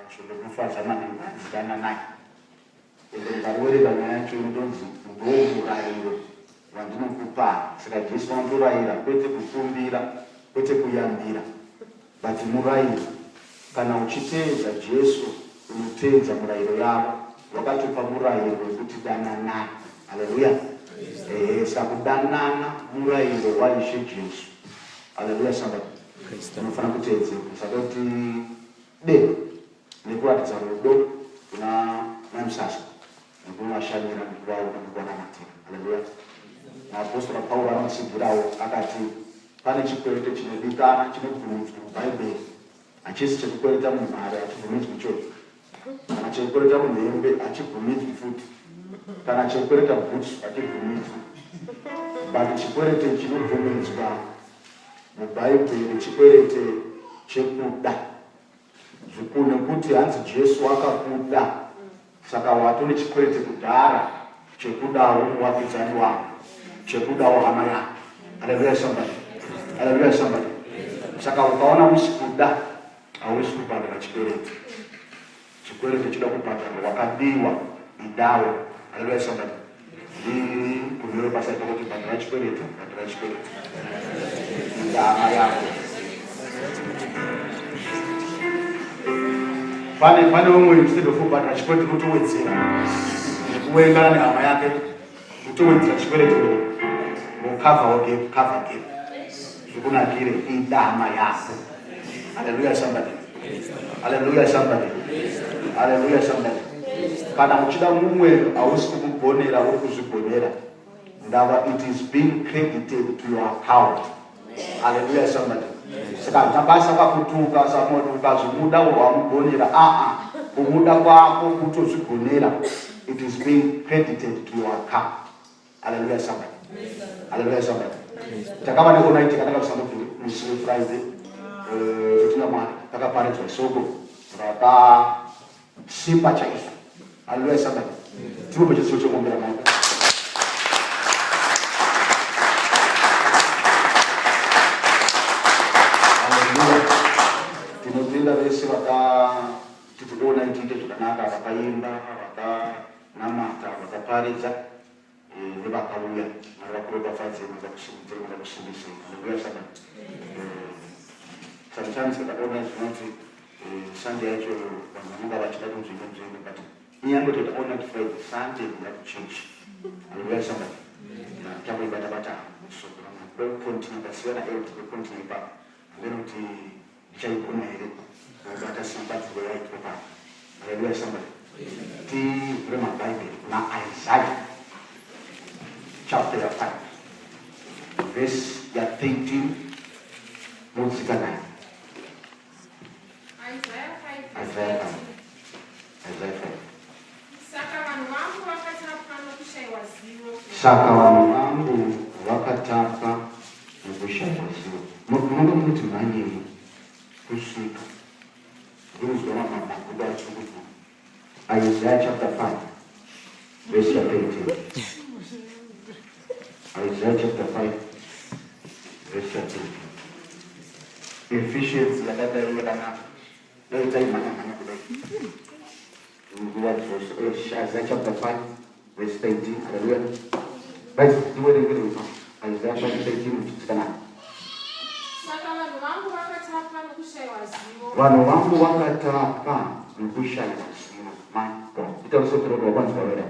Shona zidana naye. Ndarwereka nyaya yacho inonzi ndomurayiro wandinokupa. Saka Jesu anotorayira, kwete kukumbira, kwete kuyambira, but murayiro. Kana uchiteedza Jesu unoteedza murayiro yavo. Wakatupa murayiro wekuti dananai. Haleluya. Saka kudanana murayiro waIshe Jesu. Haleluya sambati. Unofanira kuteedzera. Saka kuti de nekuratidza rudo kuna musasa nekunashanyira nekuvawo nekuvanamatira. Haleluya. Naapostoli Pauro anotsigirawo akati pane chikwereti chinodikana chinobvumidzwa mubhaibheri. Hachisi chekukwereta munhare hachibvumidzwi ichocho. Kana chekukwereta munhembe hachibvumidzwi futi. Kana chekukwereta bhutsu hachibvumidzwi. But chikwerete chinobvumidzwa mubhaibheri chikwerete chekuda. Zvikuru nekuti hanzi Jesu akakuda. Saka watone chikwerete kudhara chekudawo muvakidzani wako, chekudawo hama yako. Haleluya somebody. Haleluya somebody. Saka ukaona usikuda hauwezi kubhadhara chikwerete. Chikwerete chida kubhadhara wakadiwa idawo. Haleluya somebody. Kumiro basa kuti bhadhara chikwerete, bhadhara chikwerete. Hama yako. Pane umwe instead of kubhadhara chikwerete kutowedzera. Nekuwengana nehama yake kutowedzera chikwerete mukava gap. Zvikunakire idama yako. Haleluya somebody. Haleluya somebody. Haleluya somebody. Kana uchida mumwe hausi kukugonera uri kuzvigonera. Ndava it is being credited to your account. Haleluya somebody. Saka tabasa kakutuka samoto ukazvimuda wamugonera kumuda kwako kutozvigonera. It is being credited to your account. Hallelujah somebody. Hallelujah somebody. Takaba ni kuna itika taka samoto msiwe Friday. Tuna mwana taka pare za Shoko. Rata simba chaisa. Hallelujah somebody. Timu beje socho ngombera mwana. Tinopinda vese tikuona itike tukanaka vakaimba vakanamata vakaparidza nevakauya navakaropafadze navakusimbisa. Haleluya sabati. Sometimes takaona zvinoti Sunday yacho vanhu vanenge vachida kunzvimbo but inyange totaona kuti Friday Sunday ngakuchechi. Haleluya sabati. Takuibata continue pasiyana continue pa ngekuti chaikona here kubata simbadzo yaitwa pa. Haleluya somebody. Tivhure mabhaibheri kuna Isaiah chapter 5 verse 13 mutsika 9. Isaiah 5. Saka vanhu vangu vakatapwa nokushayiwa zivo. Saka vanhu vangu vakatapwa nokushayiwa zivo. Munenge muti mhanyei kusvika ndinozwa mabhuku achikutu. Isaiah chapter 5 verse 13. Isaiah chapter 5 verse 13. Ephesians yakadairana daitai mana kudai. Isaiah chapter 5 verse 13. Hallelujah. Guys, do what you do. Isaiah 5:13 tutikana. Vanhu vangu vakatapwa nokushayiwa zivo. My God. Itausotoroka wakwanzwawera.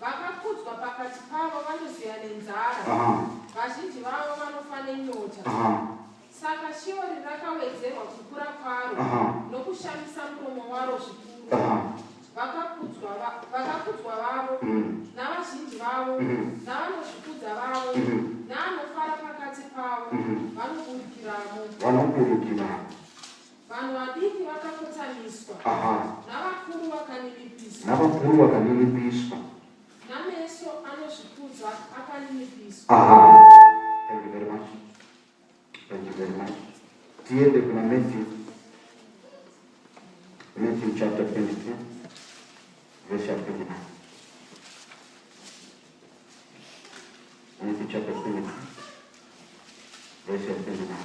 Vakakudzwa pakati pavo vanoziya nenzara. Vazhinji vavo vanofa nenyota. Saka shiori rakawedzerwa kukura kwaro nokushamisa muromo waro zvikuru. Vakakudzwa vavo navazhinji vavo navanozvikudza vavo naanofara pakati pavo vanoburukiramo. Vanhu vadiki vakakotamiswa navakuru vakaninipiswa nameso anozvikudza akaninipiswa. Thank you very much. Thank you very much. Tiende kuna Matthew chapter 22 verse 29. Matthew chapter 22 verse 29.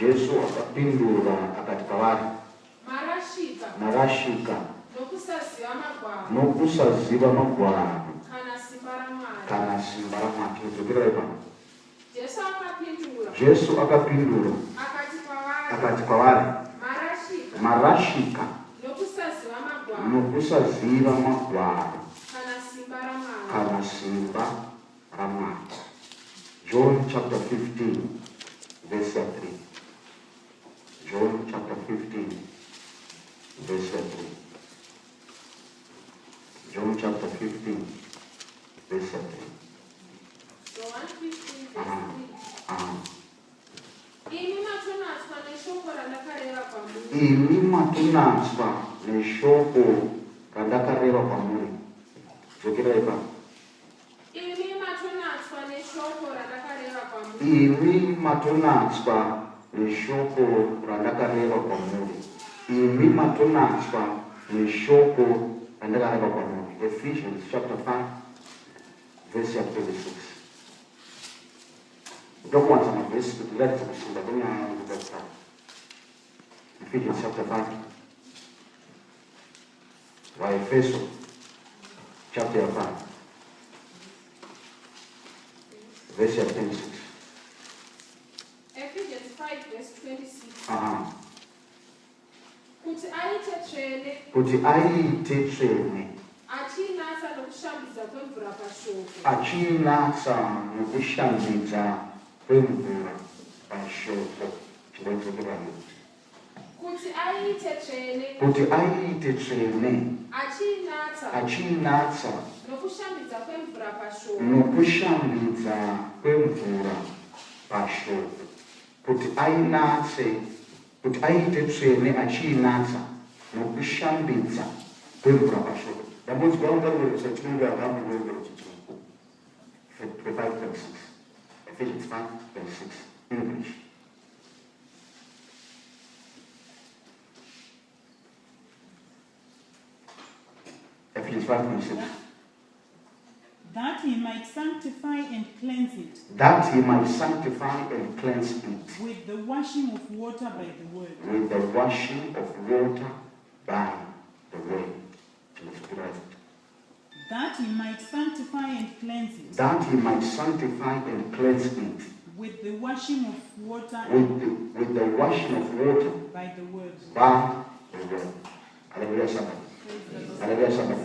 Jesu akapindura akati kwavari, marashika nokusaziva magwaro kana simba raMwari. Todzokerai pano. Jesu akapindura akati kwavari, marashika nokusaziva magwaro kana simba raMwari. John chapter 15 verse 3. John chapter 15 verse 3. John chapter 15 verse 3. Imi matonatswa neshoko randakareva kwamuri. Dzokerai pano. Imi matonatswa neshoko randakareva kwamuri. Imi matonatswa neshoko randakareva kwamuri. Ephesians chapter 5 verse 26. Don't want some of this, but let's see the Ephesians chapter 5. By Ephesians chapter 5 verse 26. Ephesians 5 verse 26. Kuti aite tsvene achinatsa nokushambidza kwemvura pashoko. Kuti aite tsvene achinatsa nokushambidza kwemvura pashoko. Kuti aite tsvene achinatsa nokushambidza kwemvura pashoko. Ndambonzwa ungaruweresa chinonga akamboweveresa chitsvuku. 5 verse 6. Ephesians 5 verse 6. English. Ephesians 5 verse 6. That he might sanctify and cleanse it. That he might sanctify and cleanse it. With the washing of water by the word. With the washing of water by the word. That he might sanctify and cleanse it. That he might sanctify and cleanse it. With the washing of water. With the washing of water. By the word. By the word. Hallelujah, somebody. Hallelujah, somebody.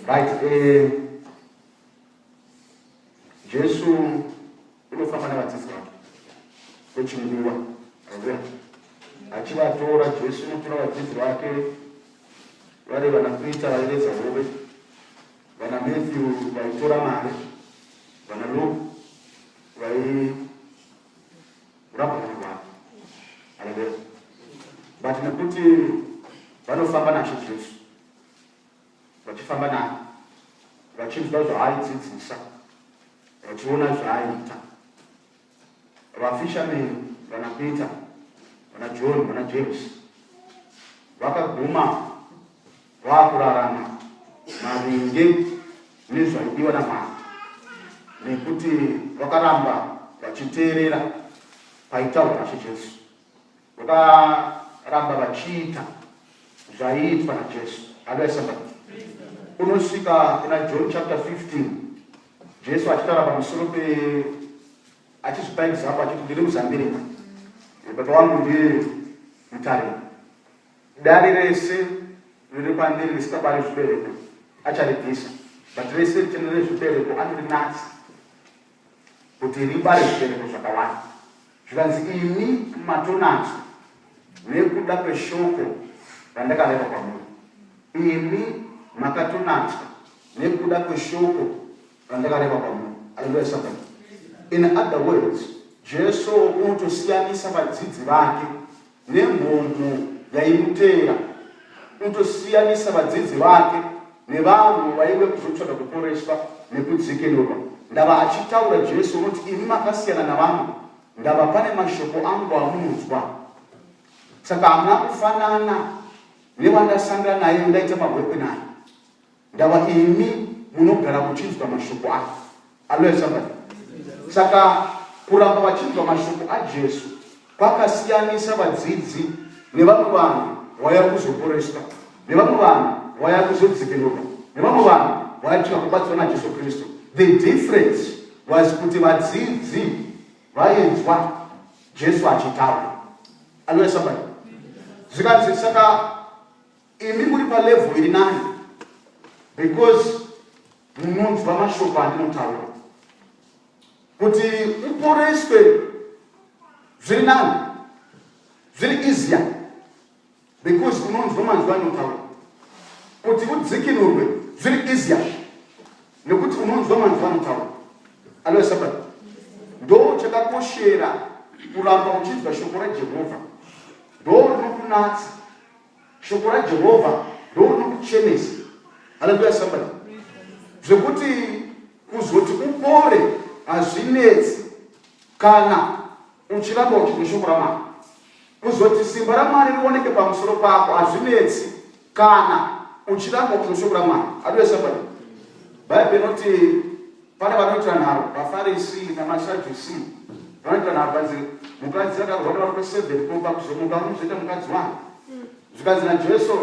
Right. Jesu unofamba navadzidzi vake kwechinguva. Hallelujah. Achivatora, Jesu unotora vadzidzi vake vari vana Peter vairedza hove, vana Matthew vaitora mari, vana Luke vairapa munhu wake. Hallelujah. But nekuti vanofamba nashe Jesu, vachifamba naye, vachinzwa zvaaidzidzisa, vachiona zvaaita, vafishermen vana Peter, vana John, vana James vakaguma vakurarama maringe nezvaidiwa naMwari, nekuti vakaramba vachiteerera paitaurwa naShe Jesu, vakaramba vachiita zvaiitwa naJesu. Hallelujah. Unosvika kuna John chapter 15, Jesu achitaura pamusoro achizvipa example achiti ndiri muzambiringa, baba vangu ndiye mutarimi, dari rese riri pandiri risingabari zvibereko acharidhisa, but rese richine nezvibereko anorinatsa kuti ribare zvibereko zvakawanda. Zvikanzi imi matonatswa nekuda kweshoko randakareva kwamuri. Imi makatonatswa nekuda kweshoko randakareva kwamuri. Hallelujah. In other words, Jesu unotosiyanisa vadzidzi vake nemhomho yaimutera, unotosiyanisa vadzidzi vake nevanhu vaive kuzotsvaka kuporeswa nekudzikinurwa. Ndava achitaura Jesu unoti imi makasiyana navanhu, ndava pane mashoko angu amunonzwa, saka hamuna kufanana nevandasangana naye ndaita mabwekwe naye. Ndava imi munogara muchinzwa mashoko ake. Hallelujah. Saka kuramba vachinzwa mashoko aJesu kwakasiyanisa vadzidzi nevamwe vanhu waya kuzoporesa, nevamwe vanhu waya kuzodzikinurwa, nevamwe vanhu waitika kubatsirwa naJesu Kristu. The difference was kuti vadzidzi vainzwa Jesu achitaura. Hallelujah somebody. Zvikanzi saka imi muri palevel iri nani because munonzwa mashoko andinotaura. Kuti uporeswe zviri nani, zviri easier because unonzwa manzwa andinotaura. Kuti udzikinurwe zviri easier nekuti unonzwa manzwa andinotaura. Hallelujah somebody. Ndo chakakoshera kuramba uchinzwa shoko raJehovha. Ndo rinokunatsa shoko raJehovha, ndo rinokuchenesa. Hallelujah somebody. Zvekuti kuzoti upore hazvinetsi kana uchiramba uchinzwa shoko raMwari. Kuzoti simba raMwari rioneke pamusoro pako hazvinetsi kana uchiramba uchinzwa shoko raMwari. Hallelujah somebody. Bhaibheri rinoti pane vanoita nharo vaFarisi namaSadhusi vanoita nharo vanzi mukadzi akarwara vari kwe7 kumba kuzomuka unozoita mukadzi wangu. Zvikanzi naJesu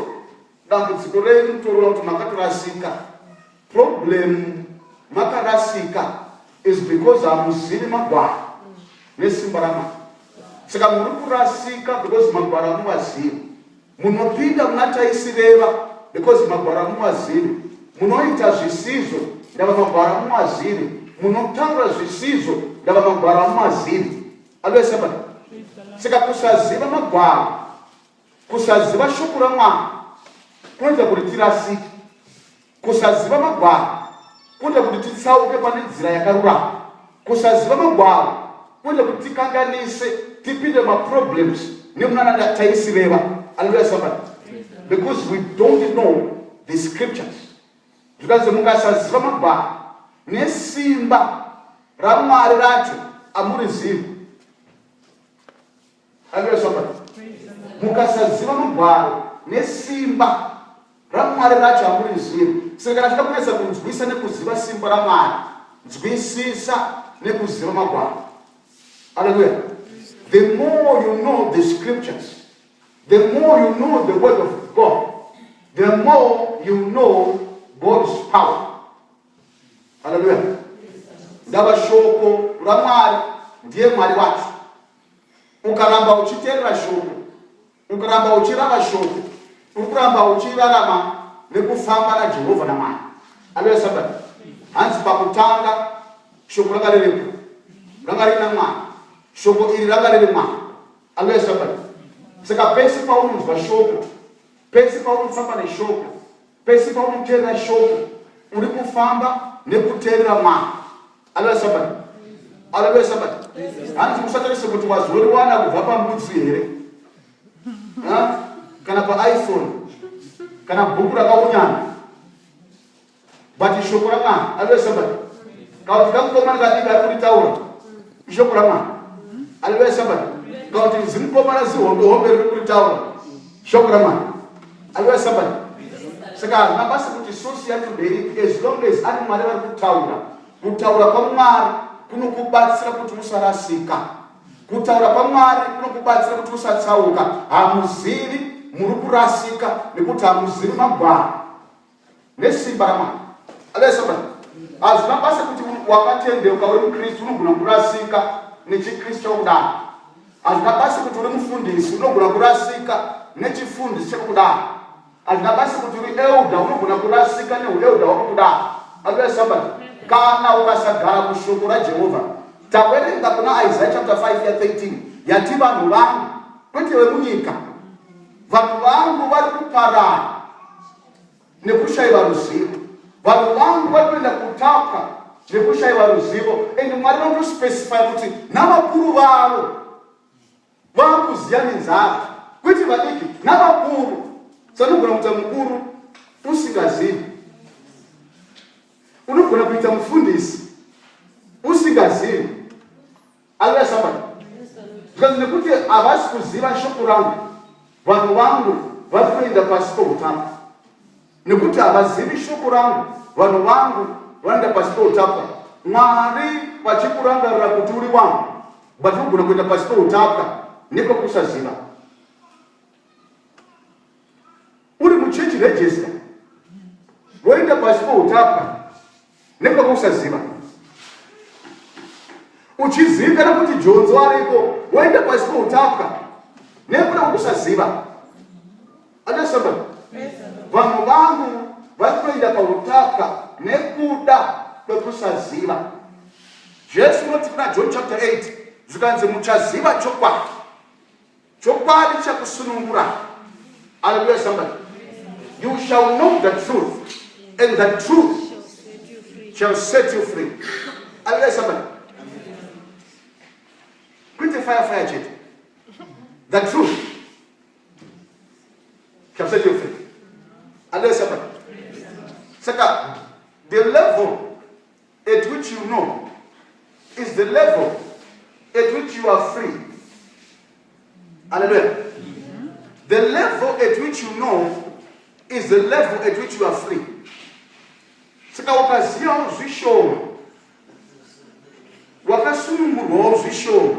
dambudziko renyu torona kuti makatorasika. Problem makarasika is because hamuzivi magwaro nesimba raMwari. Saka muri kurasika because magwaro hamumazivi. Munopinda muna taisireva because magwaro hamumazivi. Munoita zvisizvo ndava magwaro hamumazivi. Munotaura zvisizvo ndava magwaro hamumazivi. Hallelujah somebody. Saka kusaziva magwaro, kusaziva shoko raMwari kunoita kuti tirasike. Kusaziva magwaro kunoita kuti titsauke pane nzira yakarurama. Kusaziva magwaro kunoita kuti tikanganise tipinde maproblems nemunana taisireva. Hallelujah somebody. Because we don't know the scriptures. Zvikanzi mukasaziva magwaro nesimba raMwari racho amurizivi. Hallelujah somebody. Mukasaziva magwaro nesimba raMwari racho amurizivi. Saka kana tikakunesa kunzwisa nekuziva simba raMwari, nzwisisa nekuziva magwaro. Hallelujah. The more you know the scriptures, the more you know the word of God, the more you know God's power. Hallelujah. Ndava shoko raMwari ndiye Mwari wacho. Ukaramba uchiteerera shoko, ukaramba uchirava shoko, ukuramba uchirarama nekufamba naJehovha naMwari. Hallelujah somebody. Hanzi pakutanga shoko rakarerepo, ranga rina Mwari. Shoko iri ranga riri Mwari. Hallelujah somebody. Saka pese paunonzwa shoko, pese paunofamba neshoko, pese paunoteerera shoko, uri kufamba nekuteerera Mwari. Hallelujah somebody. Hallelujah somebody. Hanzi musatarisa kuti wazoriwana kubva pambudzi here, kana paIphone, kana bhuku rakaunyana, but shoko raMwari. Hallelujah somebody. Kana kuti kamukomana kadiki ari kuritaura shoko raMwari. Hallelujah somebody. Kana kuti zimukomana zihombe riri kuritaura shoko raMwari. Hallelujah somebody. Saka mabasa kuti source yacho ndeiri, as long as ari Mwari vari kutaura, kutaura kwaMwari kunokubatsira kuti usarasika. Kutaura kwaMwari kunokubatsira kuti usatsauka. Hamuzivi muri kurasika nekuti hamuzivi magwaro nesimba raMwari. Hallelujah somebody. Hazvina basa kuti wakatendeuka uri muKristu unogona kurasika nechiKristu chokudaro. Hazvina basa kuti uri mufundisi unogona kurasika nechifundisi chokudaro. Hazvina basa kuti uri elder unogona kurasika neuelder wokudaro. Hallelujah somebody. Kana ukasagara mushoko raJehovha. Tawerenga kuna Isaiah chapter 5:13 yati vanhu vangu kwete vemunyika, vanhu vangu vari kuparara nekushayiwa ruzivo. Vanhu vangu vari kuenda kutapwa nekushayiwa ruzivo. And Mwari vanotospecify kuti navakuru vavo vakuziya nenzara, kwete vadiki, navakuru. Sanogona kuita mukuru usingazivi, unogona kuita mufundisi usingazivi. Hallelujah somebody. Because nekuti havasi kuziva shoko rangu, vanhu vangu vari kuenda pasi peutapwa. Nekuti havazivi shoko rangu, vanhu vangu vanoenda pasi peutapwa. Mwari vachikurangarira kuti uri wangu, but unogona kuenda pasi peutapwa niko kusaziva. Uri muchechi register. Woenda passport hapa. Niko kusaziva. Uchizika kuti Jonzo ariko. Woenda passport hapa. Niko kusaziva. Adasaba. Vanhu vangu vanoenda pautaka nekuda kwekusaziva. Jesu unoti kuna John chapter 8 zvikanzi muchaziva chokwadi. Chokwadi chakusunungura. Hallelujah, somebody. You shall know the truth, and the truth shall set you free. Hallelujah, somebody. Quit the fire jet. The truth shall set you free. Hallelujah, somebody. Second, the level at which you know is the level at which you are free. Hallelujah. The level at which you know is the level at which you are free. Saka ukazia uzvishono. Wakasunungurwa uzvishono.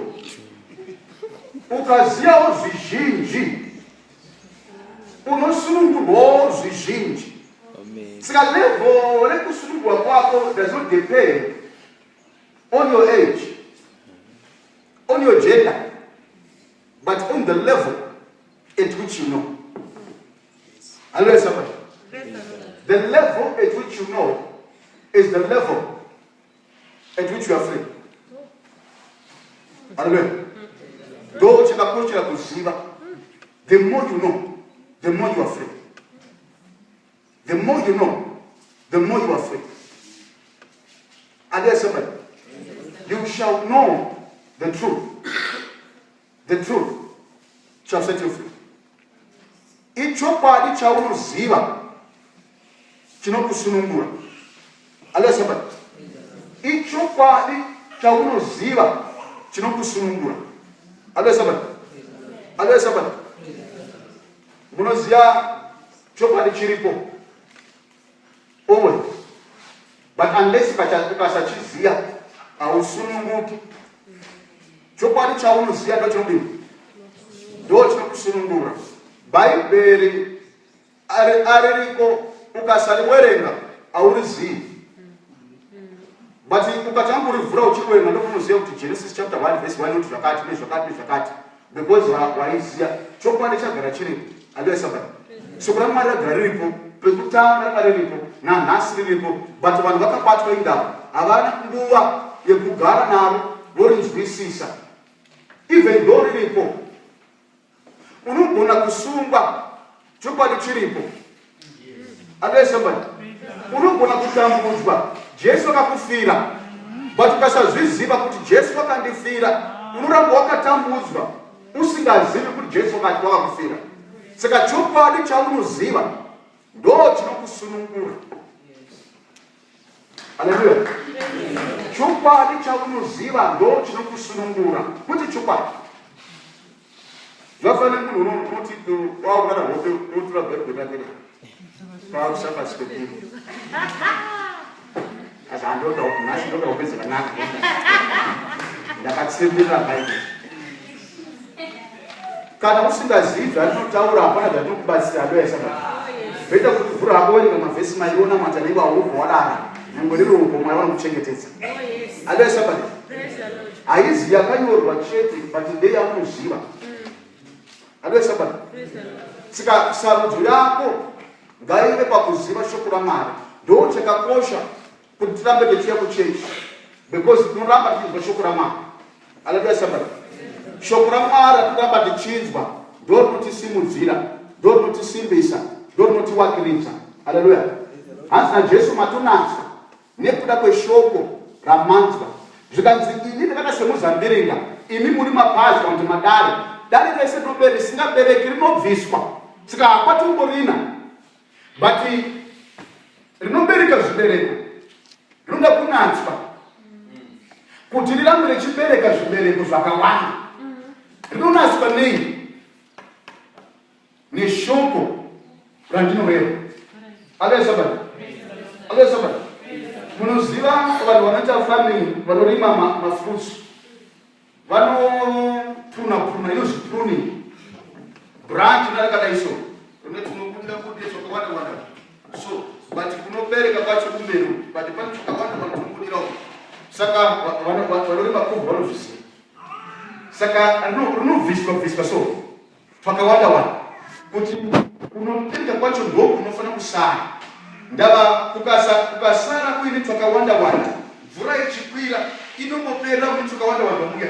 Ukazia uzvizhinji. Unosunungurwa uzvizhinji. Saka level rekusunungurwa kwako does not depend on your age, on your gender, but on the level at which you know. Hallelujah, somebody. The level at which you know is the level at which you are free. Hallelujah. The more you know, the more you are free. The more you know, the more you are free. Hallelujah, somebody. You shall know the truth. The truth shall set you free. Ichokwadi chaunoziva chinokusunungura. Hallelujah, somebody. Ichokwadi chaunoziva chinokusunungura. Hallelujah, somebody. Hallelujah, somebody. Munoziya chokwadi chiripo. Always. But unless ukasachiziya hausununguki. Chokwadi chaunoziya ndo chinodini. Ndo chinokusunungura. Bhaibheri aririko ukasariwerenga aurizivi. But ukatanga urivhura uchiwerenga ndokunoziva kuti Genesis chapter 1 verse 1 kuti zvakati nezvakati. Because waiziya chokwadi chagara chiripo. Hallelujah, somebody. Shoko raMwari ragara riripo, pekutanga ragara riripo, nanhasi riripo, but vanhu vakabatwa indau havana nguva yekugara naro vorinzwisisa. Even though riripo, unogona kusungwa chokwadi chiripo. Hallelujah, somebody. Unogona kutambudzwa Jesu akakufira, but ukasazviziva kuti Jesu akandifira, unoramba wakatambudzwa usingazivi kuti Jesu akakufira. Saka chokwadi chaunoziva ndo chinokusunungura. Hallelujah. Chokwadi chaunoziva ndo chinokusunungura. Kuti chokwadi zvafana munhu unoti waungana hope unotora bhebhe rake pakushafa chipepiri asi andoda nhasi ndoda hope dzakanaka ndakatsembera bhaibheri. Kana usingazivi zvatinotaura hapana zvatinokubatsira. Hallelujah, somebody. Bheta kuti vhura hako werenga mavhesi maiona mwatanenge waubva wadara nyange riri upo mwari vanokuchengetedza. Hallelujah, somebody. Haizi yakanyorwa chete but ndeyaunoziva. Hallelujah, somebody. Saka sarudzo yako ngaive pakuziva shoko raMwari. Ndo chakakosha kuti tirambe tichiya kuchechi because tinoramba tichizwa shoko raMwari. Hallelujah, somebody. Shoko raMwari ratiramba tichinzwa ndo rinotisimudzira, ndo rinotisimbisa, ndo rinotiwakiridza. Hallelujah. Hanzi naJesu matonatsa nekuda kweshoko ramanzwa. Zvikanzi ini ndakada semuzambiringa, imi muri mapazi kana kuti madare. Dare rese risingabereki rinobviswa. Saka hapatomborina. But rinobereka zvibereko. Rinoda kunatswa. Kuti rirambe richibereka zvibereko zvakawanda. Rinonatswa nei? Neshoko randinoreva. Hallelujah, somebody. Hallelujah, somebody. Munoziva vanhu vanoita farming, vanorima mafruits. Vanotunha pruna inonzi pruning. Branch rakadaiso. Unotunokunda kuti zvakawanda. So, but kunobereka kwacho kumberi, but pane zvakawanda panotunukudira. Saka vanorima kubva vanozviziva. Saka rinovhiswa so. Twakawanda. Kuti unobereka kwacho ndo kunofanira kusara. Ndava kukasara kuine twakawanda. Mvura ichikwira inombopera kuti twakawanda muya.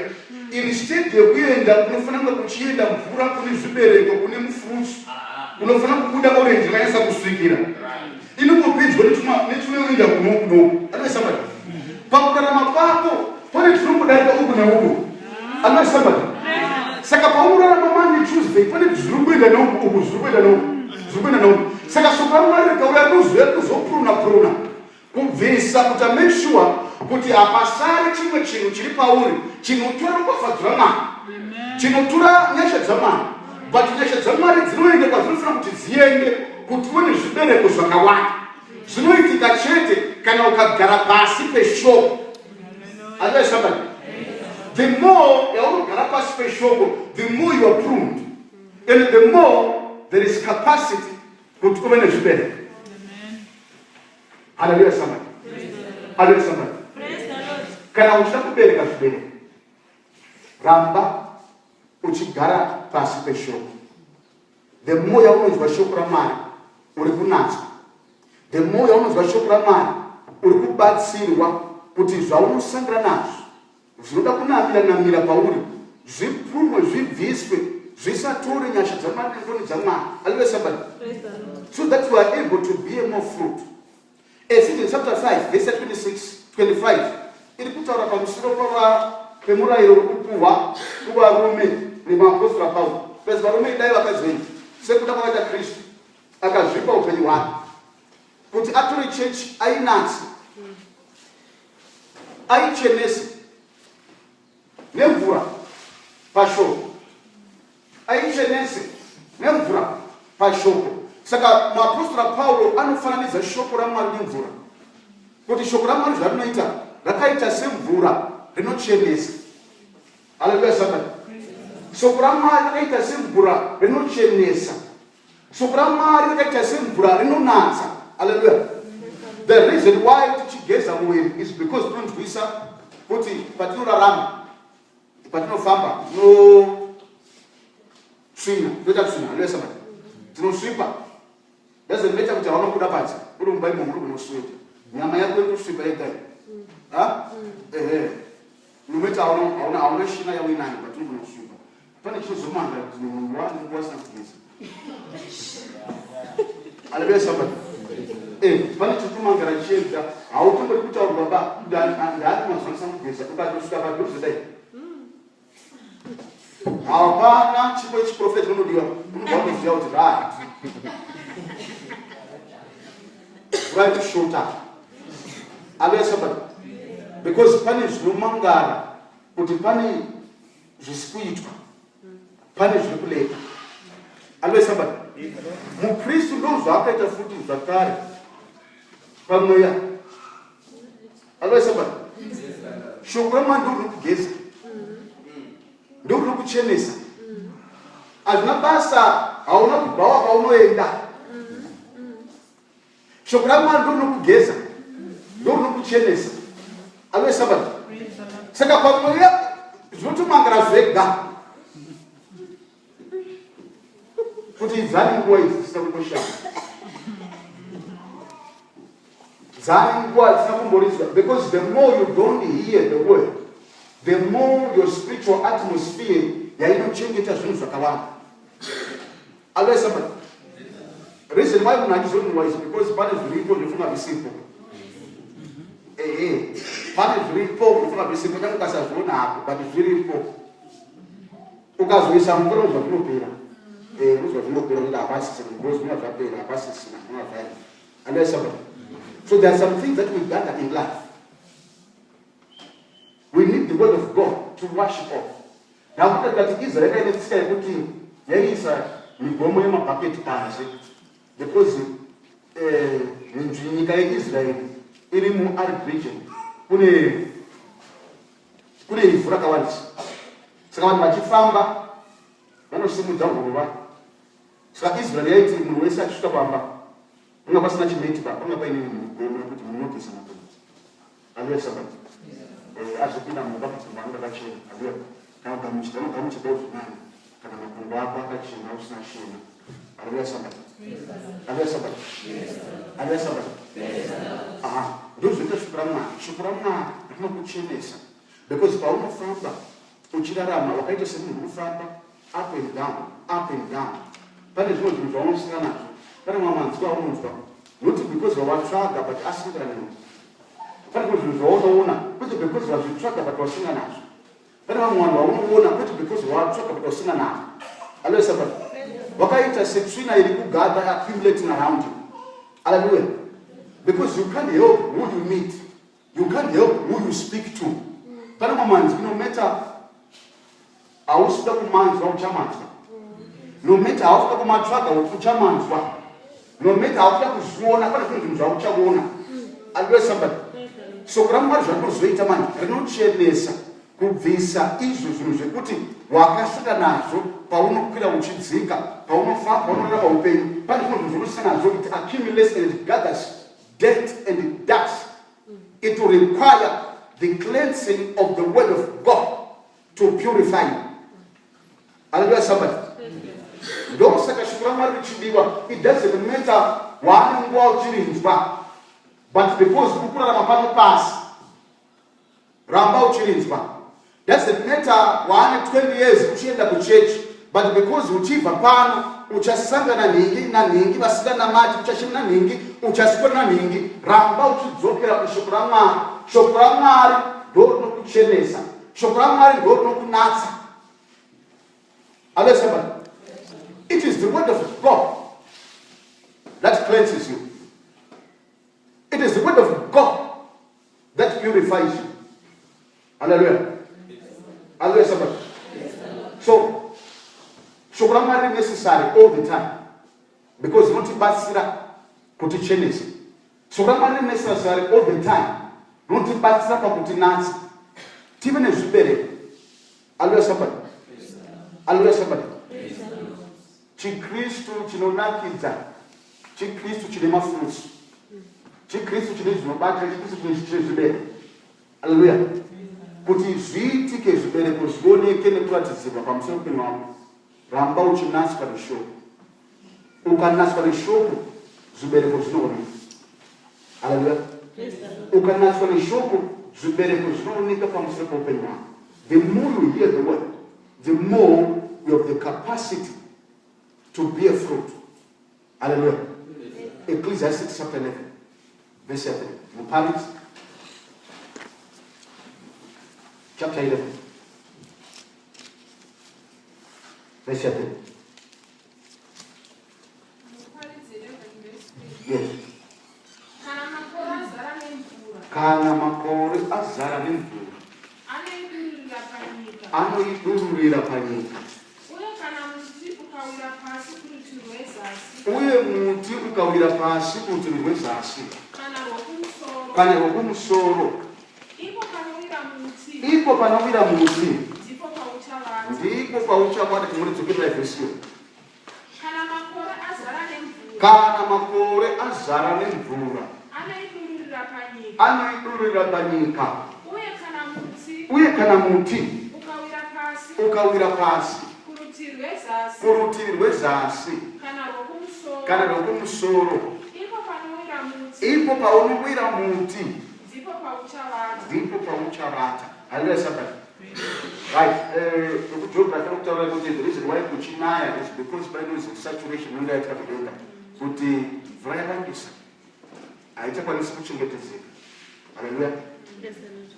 Instead yekuenda kunofanira kuchienda mvura kune zvibereko kune mufruits. Unofanira kubuda orange yakanyasa kusvikira. Inombopedzwa netunoenda kuno. Anosambata. Pakurarama kwako pane tunombodarika uku neuku. Anosambata. Saka paurarama Monday Tuesday pane zviri kuenda neuku zviri kuenda neuku. Saka shoko raMwari rikaura kuzopruna kubvisa kuti make sure kuti hapasari chimwe chinhu chiri pauri chinotora kufadzira Mwari, chinotora nyasha dzaMwari, but nyasha dzaMwari dzinoenda kwadzinofanira kuti dziende kuti une zvibereko zvakawanda. Zvinoitika chete kana ukagara pasi peshoko. Somebody. The more yaunogara pasi peshoko, the more you are pruned, and the more there is capacity kuti uve nezvibereko. Hallelujah, somebody. Hallelujah, somebody. Kana uchida kubereka zvibereko, ramba uchigara pasi peshoko. The more yaunonzwa shoko raMwari uri kunatswa. The more yaunonzwa shoko raMwari uri kubatsirwa kuti zvaunosangana nazvo zvinoda kunamira pauri zvipfumwe zvibviswe zvisatore nyasha dzaMwari nengoni dzaMwari. Hallelujah, somebody. So that you are able to bear more fruit. Ephesians chapter 5 verse 26-25 iri kutaura pamusoro pemurayiro wekupuhwa kuvarume nemaapostoli Paulo. Pezi varume idai vakazvinzi sekuda kwakaita Kristu akazvipa upenyu hwake kuti atore chechi ainatse, aichenese nemvura pashoko, aichenese nemvura pashoko. Saka muapostoli Paulo anofananidza shoko raMwari nemvura, kuti shoko raMwari zvarinoita rakaita semvura rinochenesa. Hallelujah, somebody. Shoko raMwari rakaita semvura rinochenesa. Shoko raMwari rakaita semvura rinonatsa. Hallelujah. The reason why tichigeza muviri is because tinonzwisa kuti patinorarama, patinofamba tinosvina, toita kusvina. Hallelujah, somebody. Tinosvipa. Doesn't matter kuti haunokuda padza uri mumba imo muri kunosweta nyama yako inosvipa yega. Nometa hauna shina yawinani patiri kunosvipa. Pane chizomanga kuti munhu wangu wasina kugeza. Hallelujah, somebody. Pane chitumangara chienda hautombori kutaura baba ndati mazwanisa kugeza ukatosvika padhuze dai. Hapana chipo chiprofeti unodiwa unobva kuziva kuti right. Right to shota. Hallelujah, somebody. Because pane zvinomangara kuti pane zvisikuitwa, pane zviri kuleka. Hallelujah, somebody. Mukristu ndozvaakaita futi zvakare pamweya. Hallelujah, somebody. Shoko raMwari ndorino kugeza, ndorino kuchenesa. Hazvina basa hauna kubvawa paunoenda. Shoko raMwari ndorino kugeza, ndorino kuchenesa. Hallelujah, somebody. Saka pamweya zvinotomangara zvega kuti dzani nguva idzi dzisina kumboshanda, dzani nguva dzisina kumborizwa. Because the more you don't hear the word, the more your spiritual atmosphere yainochengeta zvinhu zvakawanda. Hallelujah, somebody. Reason why munhu achizonwa is because pane zviripo zvofunga visipo. Pane zviripo zvofunga visipo kana ukasazviona hapo, but zviripo. Ukazoisa mvura ubva zvinopera. So there are some things that we gather in life. We need the word of God to worship off. Now, look at Israel. Let me say, there is a bucket panzi because in Israel, in the Arab region, saka vanhu vachifamba vanosimudza nguva. Saka Israel yaiti munhu wese achisvika pamba unga pasina chimeti pa unga paine mugome kuti munogeza makumbo. Haleluya Sabbath. Azopinda mumba kuti mwanga akachena. Haleluya. Kana gamuchira zvinani kana makumbo ako akachena usina shena. Haleluya Sabbath. Haleluya Sabbath. Haleluya Sabbath. Ndozvoita shoko raMwari rinokuchenesa. Because paunofamba uchirarama wakaita semunhu unofamba up and down, up and down. Pane zvimwe zvinhu zvaunosangana nazvo. Pane mamanzwa aunonzwa. Not because wawatsvaga but asingana nazvo. Pane zvimwe zvinhu zvaunoona kwete because wazvitsvaga but wasingana nazvo. Pane vamwe vanhu vaunoona kwete because wawatsvaga but wasingana nazvo. Haleluya Sabbath. Wakaita setsvina iri kugadha accumulating around you. Hallelujah. Because you can't help who you meet. You can't help who you speak to. Pane mamanzwa, no matter hausida kumanzwa uchamanzwa. No matter hausida kumatsvaga uchamanzwa. No matter hausida kuzviona pane zvinhu zvauchaona. Haleluya Sabbath. Shoko raMwari zvanozoita manje rinochenesa kubvisa izvo zvinhu zvekuti wakasvika nazvo paunokwira uchidzika, paunofamba, paunorarama upenyu. Pane zvinhu zvinosiyana nazvo, it accumulates and it gathers dirt and dust. It will require the cleansing of the word of God to purify you. Hallelujah Sabbath. Don't say it doesn't matter one wall chilling back. But because Bukurama pass Ramba chilling back. Doesn't matter 120 years uchenda ku church, but because uchiva pano uchasanga na ningi basida na maji uchashimna ningi uchasikwa na ningi ramba uchidzokera kushoko raMwari. Shoko raMwari ndokuchenesa. Shoko raMwari ndokunatsa. Hallelujah Sabbath. It is the word of God that cleanses you. It is the word of God that purifies you. Hallelujah. Hallelujah Sabbath. So, shoko raMwari is necessary all the time. Because notibatsira kuti chenese. Shoko raMwari is necessary all the time. Notibatsira pakuti natsa. Tive nezvibereko. Hallelujah Sabbath. Hallelujah Sabbath. Chikristu chinonakidza. Chikristu chine mafruits. Chikristu chine zvinobata, Chikristu chine zvibereko. Hallelujah. Kuti zviitike zvibereko zvioneke nekuratidzirwa pamusoro penyu wako. Ramba uchinatswa neshoko. Ukanatswa neshoko, zvibereko zvinooneka. Hallelujah. Ukanatswa neshoko, zvibereko zvinooneka pamusoro penyu wako. The more you hear the word, the more you have the capacity to bear fruit. Hallelujah. Ecclesiastes chapter 11, verse 7. Paris, chapter 11, verse 7. Yes. Kana makore azara nemvura. Anoidururira panyika. Uye muti ukawira pasi kurutivi rwezasi. Kana rwokumusoro. Ipo panowira muti. Ndipo pauchakwata chimuridzokera Efesiyo. Kana makore azara nemvura. Anoidururira panyika. Uye kana muti ukawira pasi kurutivi rwezasi kana rwokumusoro, ipo paunowira muti ndipo pauchavata. Hallelujah Sabbath. Right. The reason why kuchinaya is because by the saturation in that area. Kuti mvura yakandisa haichakwanisi kuchengetedzeka. Hallelujah.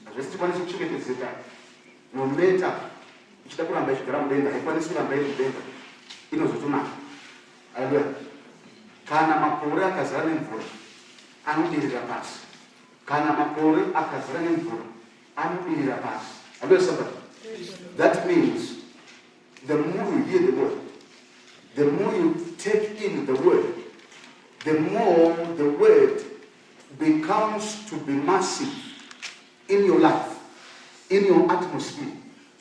Hazvisi tikwanisi kuchengetedzeka. No matter ichida kuramba ichigara mudenga, haikwanisi kuramba iri mudenga, inozotonaka. Hallelujah. Kana makore akazara nemvura, anodirira pasi. Kana makore akazara nemvura, anodirira pasi. Hallelujah Sabbath. That means the more you hear the word, the more you take in the word, the more the word becomes to be massive in your life, in your atmosphere,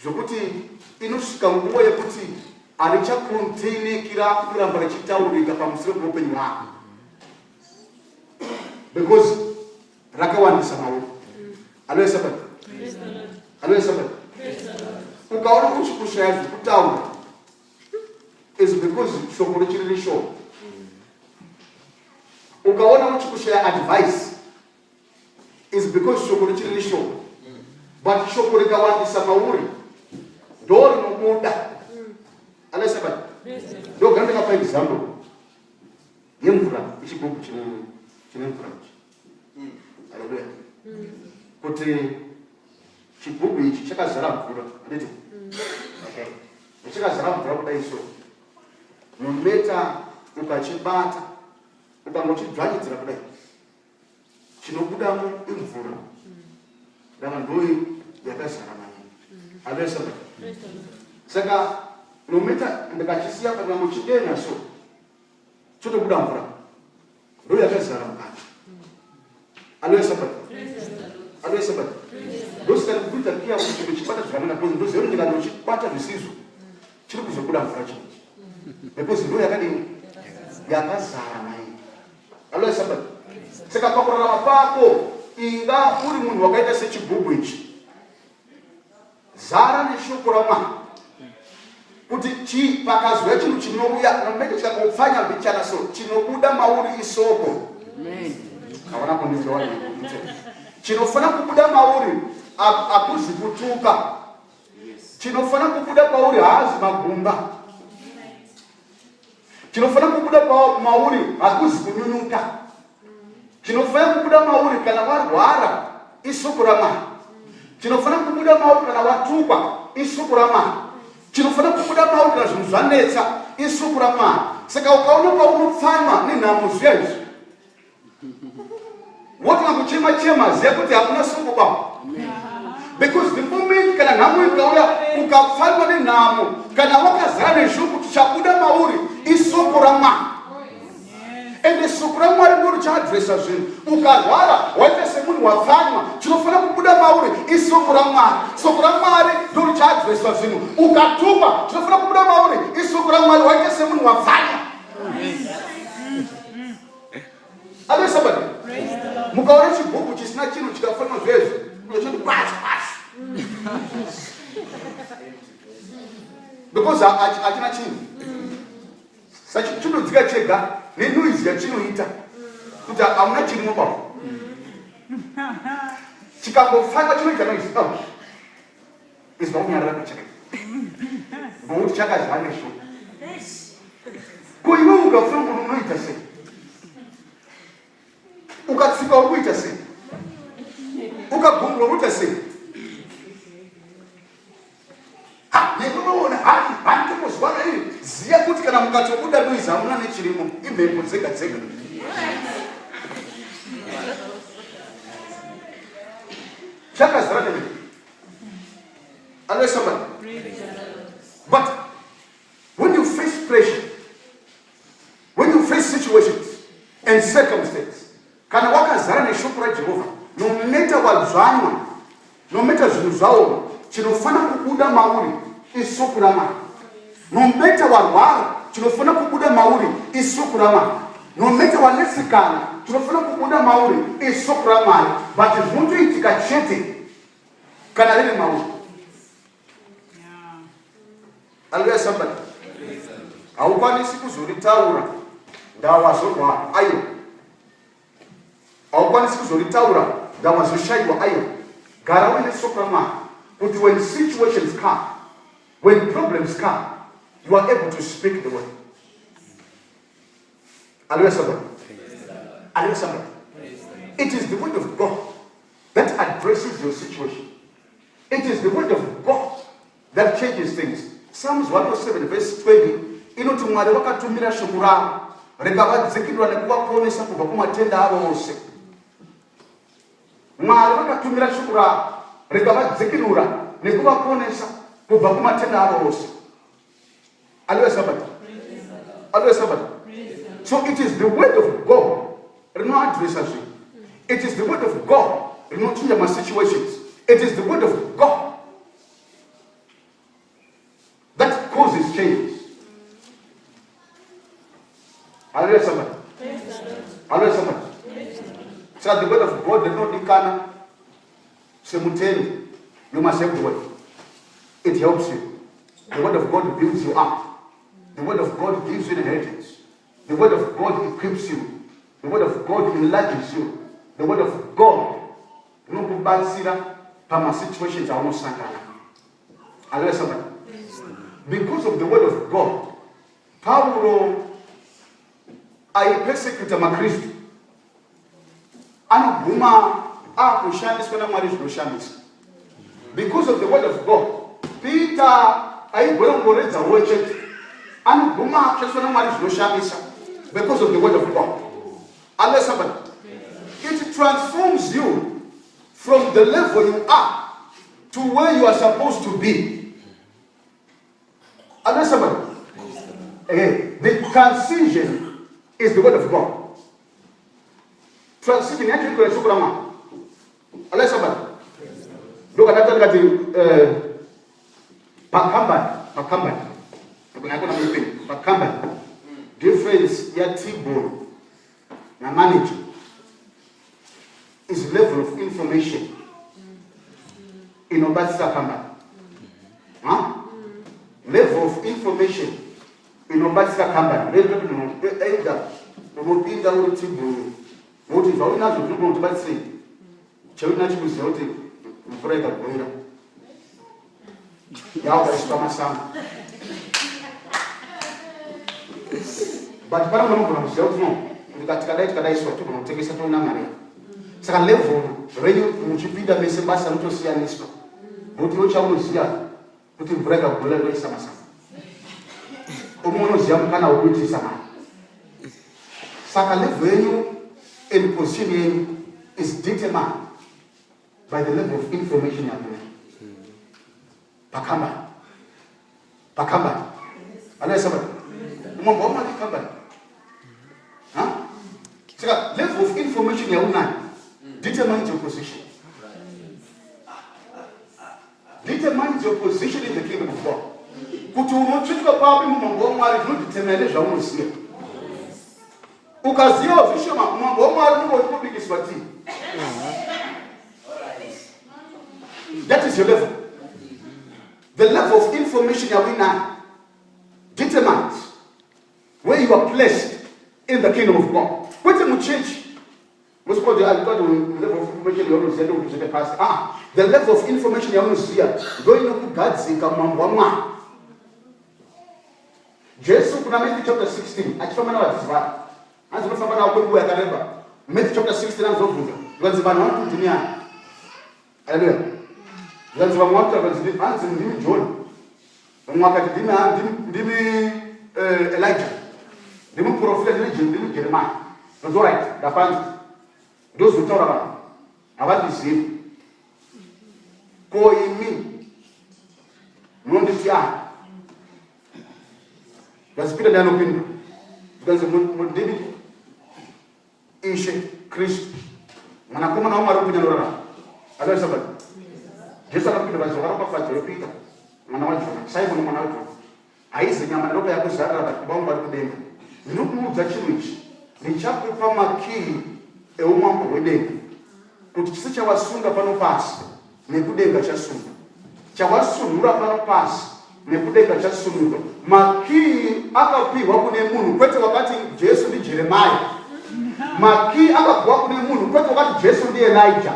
zvokuti inosvika nguva yekuti harichakontainekira kuramba richitaurika pamusoro peupenyu hwako, because rakawandisa mauri. Hallelujah somebody. Hallelujah somebody. Ukaona kushaya zvekutaura is because shoko richiri rishoma. Ukaona uchikushaya advice is because shoko richiri rishoma. But shoko rikawandisa mauri ndo rinobuda. Hallelujah somebody. Ndo ganda kapa example yemvura ichigubhu chine mvura. Hallelujah. Kuti chigubhu ichi chakazara mvura, handiti? Okay. Chakazara mvura kudai so. Nometa ukachibata ukangochidzvanyidzira kudai, chinobudamo imvura. Ndava ndoi yakazara maningi. Hallelujah somebody. Saka nometa ndikachisiya kana muchidenya so chotobuda mvura ndo yakazara mukati. Hallelujah somebody. Hallelujah somebody. Ndosika kuita kia kuti chibata zvakanaka kuti ndoziona ndikanochibata zvisizvo chiri kuzobuda mvura chino. Because ndo yakadini yakazara maningi. Hallelujah somebody. Saka pakurarama pako inga uri munhu wakaita sechigubhu ichi, zara neshoko raMwari kuti pakazouya chinhu chinouya nomete chikangopfanya mbichana so chinobuda mauri isoko. Havana kundizwa chinofana kubuda mauri akuzi kutuka, chinofana kubuda pauri haazi magumba, chinofana kubuda mauri hakuzi kunyunyuka, chinofana kubuda mauri kana warwara isoko raMwari, chinofana kubuda mauri kana watukwa isoko raMwari, chinofana kubuda mauri kana zvinhu zvanetsa isoko raMwari. Saka ukaona paunopfanywa nenhamo zviya izvi wotanga kuchema ziya kuti hamuna soko baba. Because the moment kana nhamo ikauya ukapfanywa nenhamo kana wakazara nezvoko tichabuda mauri isoko raMwari. Ende soko raMwari ndo richadresa zvinhu. Ukarwara waita semunhu wapfanywa, chinofana kubuda mauri isoko raMwari. Soko raMwari ndo richadresa zvinhu. Ukatukwa chinofana kubuda mauri isoko raMwari waita semunhu wapfanywa. Hallelujah somebody. Mukaona chigubhu chisina chinhu chikafanwa zvezvo unochoti kwasi. Because hachina chinhu. Saka chinodzika chega nenoise yachinoita kuti hamuna chirimo papo. Chikangopfanywa chinoita noise. Izwa kunyarara kucheka. Ngokuti chakazara neshoko. Ko iwe ukafuna unoita sei? Ukatsika uri kuita sei? Ukagumburwa unoita sei? Nekunoona handitomuzwa iri ziya kuti kana mukatobuda noise hamuna nechirimo, imhepo dzega dzega. Chakazara nemene. Hallelujah somebody. But when you face pressure, when you face situations and circumstances, kana wakazara neshoko raJehovha, no matter wadzvanywa, no matter zvinhu zvaoma, chinofana kubuda mauri isoko raMwari. No matter warwara, chinofana kubuda mauri isoko raMwari. No matter wanetsikana, chinofana kubuda mauri isoko raMwari. But zvinotoitika chete kana riri mauri. Hallelujah somebody. Haukwanisi kuzoritaura ndawazorwara ayo. Haukwanisi kuzoritaura ndawazoshayiwa ayo. Gara uine soko raMwari kuti when situations come, when problems come, you are able to speak the word. Hallelujah somebody. Hallelujah somebody. It is the word of God that addresses your situation. It is the word of God that changes things. Psalms 107 verse 20 inoti Mwari vakatumira shoko ravo rikavadzikirwa nekuvaponesa kubva kumatenda avo ose. Mwari vakatumira shoko ravo rikavadzikirwa nekuvaponesa kubva kumatenda avo ose. Hallelujah somebody. Hallelujah somebody. So it is the word of God rinoadresa zvinhu. It is the word of God rinochinja masituations. It is the word of God Hallelujah, somebody. Hallelujah, somebody. So the word of God does not decana. Simultaneously, you must have the word. It helps you. The word of God builds you up. The word of God gives you inheritance. The word of God equips you. The word of God enlarges you. The word of God no kubansira pama situations are almost sangana. Hallelujah, somebody. Because of the word of God, Paulo I persecute Kristo. Anaguma akushandiswa na Mwari zvinoshamisa. Because of the word of God, Peter aigorongoreza wechete anaguma akushandiswa na Mwari zvinoshamisa. Because of the word of God. Hallelujah, somebody. It transforms you from the level you are to where you are supposed to be. Hallelujah, somebody. Again, the transition is the word of God. Transition actually goes to Rama. Hallelujah, somebody. Look at that. Pakamba. Difference ya T-bone na manager is level of information in Obatisa Kamba. Level of information in Obatisa Kamba. Either umupinda uri T-bone. What is all not to do to Batsi? Chewina Chibusi, Mfrega Boira. Yawa Stomasa. But para não self no, katika dai sio tu kunotekesa tu na Maria. Saka level reyo mchipida mesembasa mtu sianiswa. Mtu cha unozia kuti breka kulelo isama sana. Omono ziamkana ukuthi sana. Saka level reyo and position is determined by the level of information you have. Pakamba. Hallelujah, somebody. So level of information you have determines your position. Determines your position in the kingdom of God. Kutunochika papi mambo mari no determine ja unosia. Ukazio visho mambo mari no public swati. That is your level. The level of information you have now determines where you are placed in the kingdom of God. What will change? What's called the level of information you want to say to past? The level of information you want to see going to God's Kamamwa. Jesus, Matthew chapter 16. I just remember what this was. As we found out when we were at Matthew chapter 16 and so forth. Because the man wanted to me. Hallelujah. Because the man wanted to answer him, John. When we had Elijah. The prophet Elijah, Jeremiah. That's all right. The point. Those who talk about this name. Ko imi. Mondisia. That's Peter dan opinion. Because David Ishe Christ. Manakoma na Omar opinion ora. Hallelujah, somebody. Jesus anapenda basi wala kwa facho Peter. Manawacho. Simon manawacho. Aisi nyama ndoka ya kusara bakubamba kudenga. Nuku za chimichi. Ni chapu pa makili eumambo wedenga. Kuti chisi cha wasunga pano pasi. Nekudenga cha sunga. Cha wasunura pano pasi. Nekudenga cha sunga. Maki akapiwa kune munu. Kwete wakati Jesu ni Jeremiah. Maki akapiwa kune munu. Kwete wakati Jesu ni Elijah.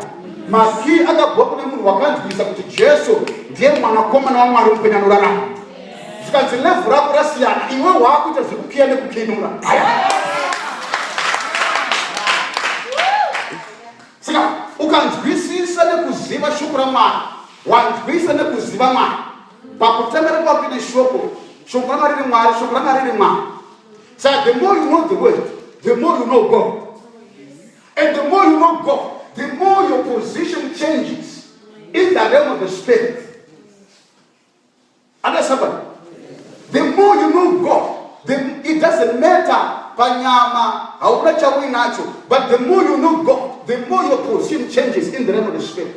Maki akapiwa kune munu. Wakati bisa kuti Jesu ndiye mwanakoma na wama rumpenya nurana. Zikanzi levu raku rasiyana. Iwe waku itazibukia ne kukinura. Sika, ukanjwisisa ne kuziva shukura mwana. Wanjwisa ne kuziva mwana. Pakutemere kwa kine shoko. Shukura mariri mwari, shukura mariri mwana. So the more you know the word, the more you know God. And the more you know God, the more your position changes in the realm of the spirit. Understand somebody? The more you know God, it doesn't matter panyama, but the more you know God, the more your position changes in the realm of the spirit.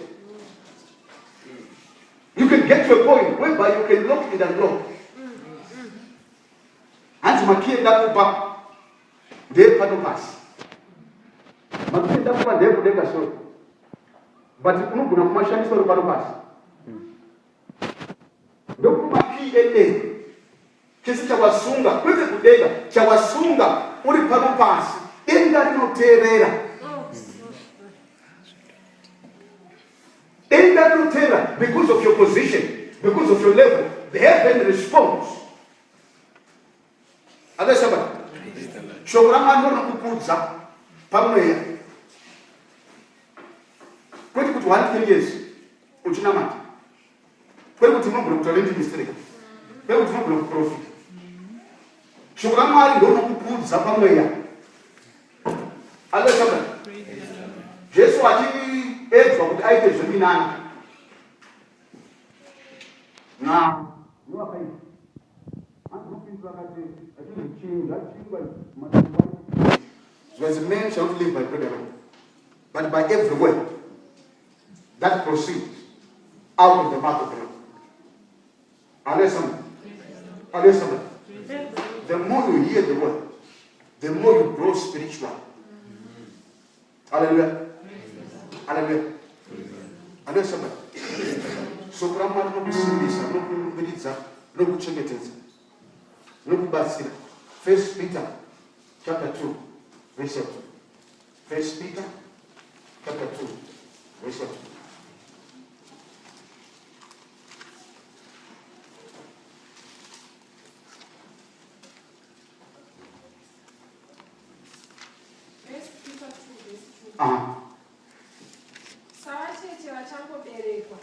You can get to a point whereby you can look in the Lord. And makie ndakupa They pano pass. Makupinda kupa ndeye kudenga sori. But unogona kumashandisa uri pano pass. Ndokuma PNA. Chisi chawasunga kwete kudenga chawasunga uri pano pass. Denga rinoteerera. Denga rinoteerera because of your position, because of your level. The heaven responds. Other Sabbath. Shokora no kupudza pamweya. Kwete kuti 1 years uchina mati. Kwete kuti munogona kutalenti ministry. Kwete kuti munogona kuprofit. Shokora Mwari ndo kupudza pamweya. Other Sabbath. Jesu achiedzwa kuti aite zveminani. Na wakaita. As a man shall not live by bread alone, but by every word that proceeds out of the mouth of the Lord. Hallelujah. The more you hear the word, the more you grow spiritual. Hallelujah. Hallelujah. Hallelujah. So, Grandma, no kusimbisa, no kubiriza, no kuchengeteza. Look back here. 1 Peter chapter 2, verse 2. 1 Peter chapter 2, verse 2.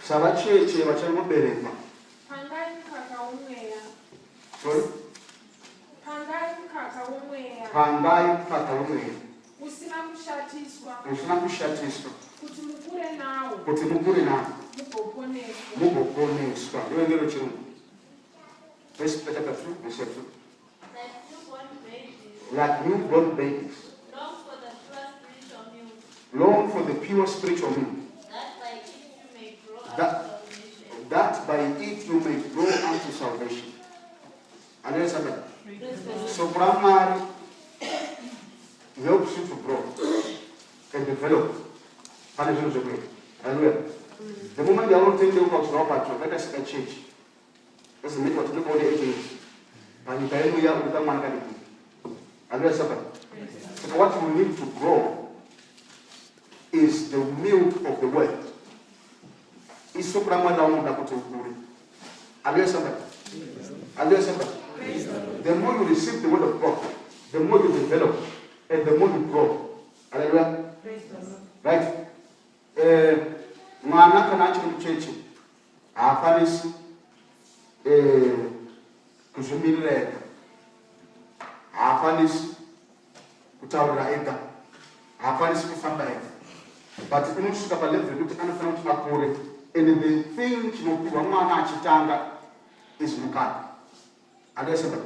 Savacheche vachangoberekwa. Pangai mkaka womweya. Sorry? Pangai mkaka womweya. Pangai mkaka womweya. Usina kushatiswa. Usina kushatiswa. Kuti mukure nawo. Kuti mukure nawo. Mugoponeswa. Mugoponeswa. Ndiwengero chirungu. 1 Peter chapter 2, verse 2. Like newborn babies. Long for the pure spiritual milk. That by it you may grow unto salvation. Hallelujah. So primary helps you to grow and develop. Hallelujah. The moment you are not thinking about your pattern, let us change. Doesn't make what you look all the age. And you can hear with that man. Hallelujah. So what we need to grow is the milk of the word. The more you receive the word of God, the more you develop and the more you grow. Hallelujah. Right? Mwana kana achiri mucheche haafanisi kuzvimirira ega, haafanisi kutaurira ega, haafanisi kufamba ega, but unosvika palevel yekuti anofanira kuti akure. And the thing chinopirwa mwana achitanga is mukaka. Hallelujah.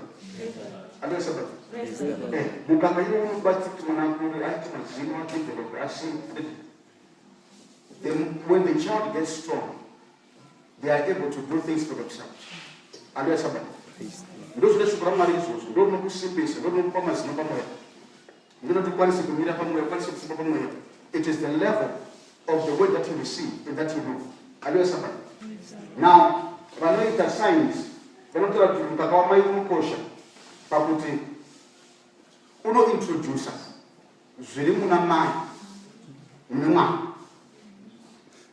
Mukaka iwo unobatsira mwana akure aite mazino adevelope asimbe. Then when the child gets strong, they are able to do things for themselves. Hallelujah. Those who are Ramwari izvozvo ndo nokusimbisa ndo nokupa mazino pamweya. Ndo notokwanisa kumira pamweya, kwanisa kufamba pamweya. It is the level of the word that you receive and that you know. Hallelujah. Now, vanoita science vanotora kuti mukaka wamai unokosha pakuti unointrodusa zviri muna mai mune mwana.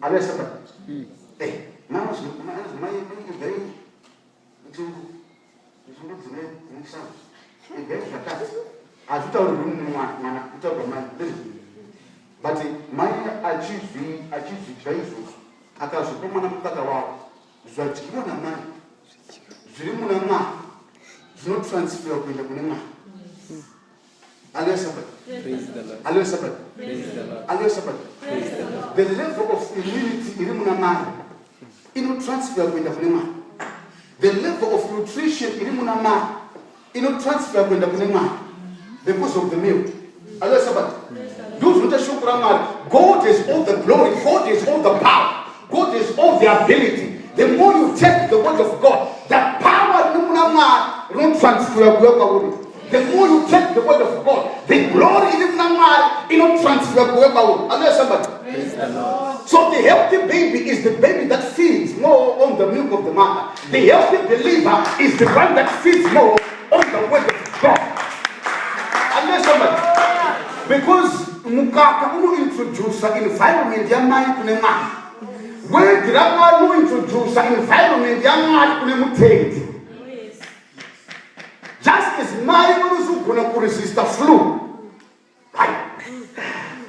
Hallelujah. But mai achizvita izvozvo akazopa mwana mukaka wavo zvatiwa namai zviri muna mwana zvinotransfera kuenda kune mwana. Hallelujah. The level of immunity iri muna mai inotransfera kuenda kune mwana. The level of nutrition iri muna mai inotransfera kuenda kune mwana because of the milk. Hallelujah. Those who just show God has all the glory, God has all the power, God has all the ability. The more you take the word of God, the power don't transfer. The more you take the word of God, the glory in the transfer to somebody. So the healthy baby is the baby that feeds more on the milk of the mother. The healthy believer is the one that feeds more on the word of God. Unless somebody, because mukaka unu introduce environment ya mali kune mali. Where diraka unu introduce environment ya mali kune muteti. Just as mali unu gonna resist the flu.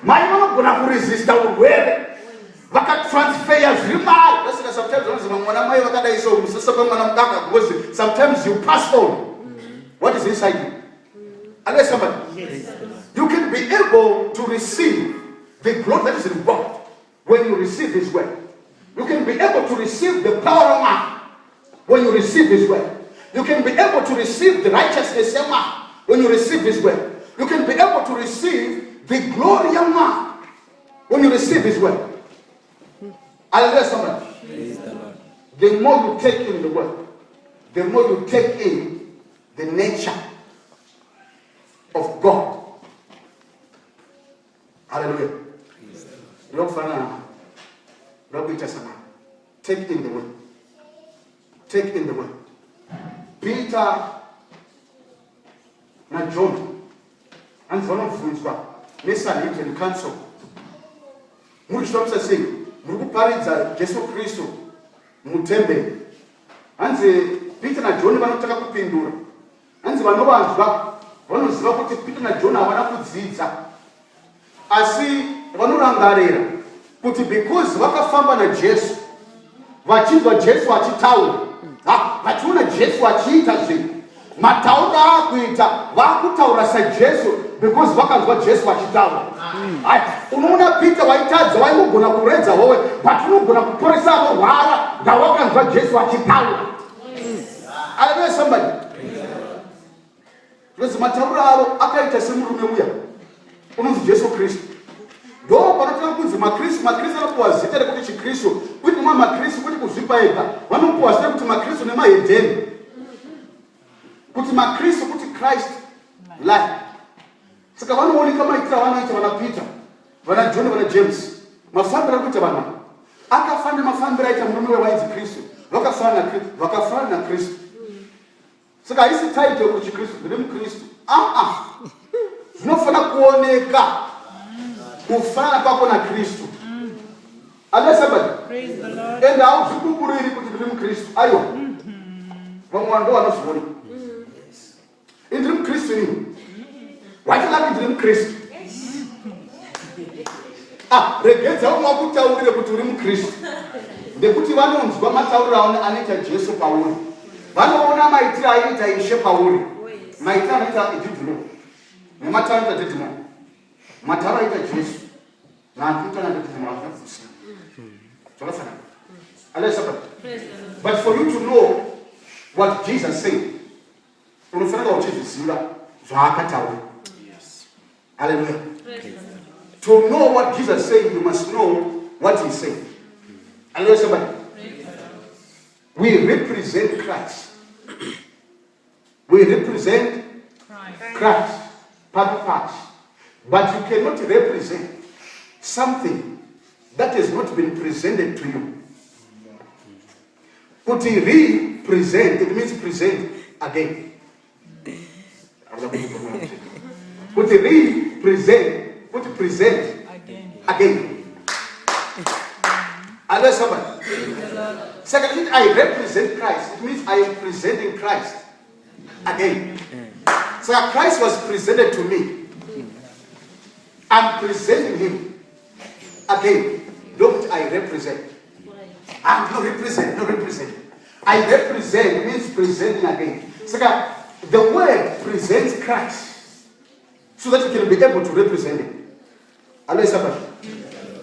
Mali unu gonna resist the weather. Vaka transfer ya zimali. Sometimes you pass on. What is inside you? Unless somebody, you can be able to receive the glory that is involved when you receive His word. You can be able to receive the power of man when you receive His word. You can be able to receive the righteousness of man when you receive His word. You can be able to receive the glory of man when you receive His word. Unless somebody, the more you take in the word, the more you take in the nature of God. Hallelujah. Take in the word. Take in the word. Peter and John and one of them listen in council. Murishops saying, Muruparidza, Jesu Christo, Mutembe. And Peter and John vanotaka kupindura. And vanovanzwa vanoziva kuti Peter na John havana kudzidza. Asi vanorangarira kuti because vakafamba na Jesu, vachinzwa Jesu achitaura, vachiona Jesu achiita zvinhu, matauro aakuita vakutaura saJesu because vakanzwa Jesu achitaura. Unoona Peter waitadza waingogona kuredza wowe, but unogona kuporesa vanorwara ngavakanzwa Jesu achitaura. Hallelujah, somebody. Because matauro avo akaita semurume uya unonzi Jesu Kristu. Ndo panotanga kunzi makristu anopuwa zita rekuti chikristu, kuti mwa makristu kuti kuzvipa ega vanopuwa zita kuti makristu nemahedheni, kuti makristu kuti Christ life. Saka vanooneka maitira vanoita vana Peter, vana John, vana James, mafambiro akuita vanhu akafanana mafambiro aita murume wainzi Kristu, vakafanana na Kristu. Saka haisi title kuti Kristu ndiri mukristu. Zvinofana kuoneka kufanana kwako na Kristu. Hallelujah, somebody. Praise the Lord. And how zikukuriri kuti ndiri mukristu. Aiwa. Vamwe ndo vanozviona. Ndiri mukristu ni. Wachilaki ndiri mukristu. Regedza umwe akutaurire kuti uri mukristu. Ndekuti vanonzwa matauriro anoita Jesu pauri. Vanoona maitiro aita Ishe pauri. Maitiro anoita Idhidhino. Nematauriro anoita Didhino. Matauriro aita Jesu. Nakuita na Didhino akakusina. Zvakafanana. Hallelujah. But for you to know what Jesus said, unofanira uchizviziva zvaakataura. Hallelujah. To know what Jesus said, you must know what He said. Hallelujah, somebody. We represent Christ. We represent Christ. Part. But you cannot represent something that has not been presented to you. Put represent, it means present again. Put represent, put present again. Unless somebody. Secondly, I represent Christ. It means I am presenting Christ again. So Christ was presented to me. I'm presenting Him again. Don't I represent? No represent. I represent means presenting again. So the word presents Christ so that you can be able to represent Him. Unless somebody.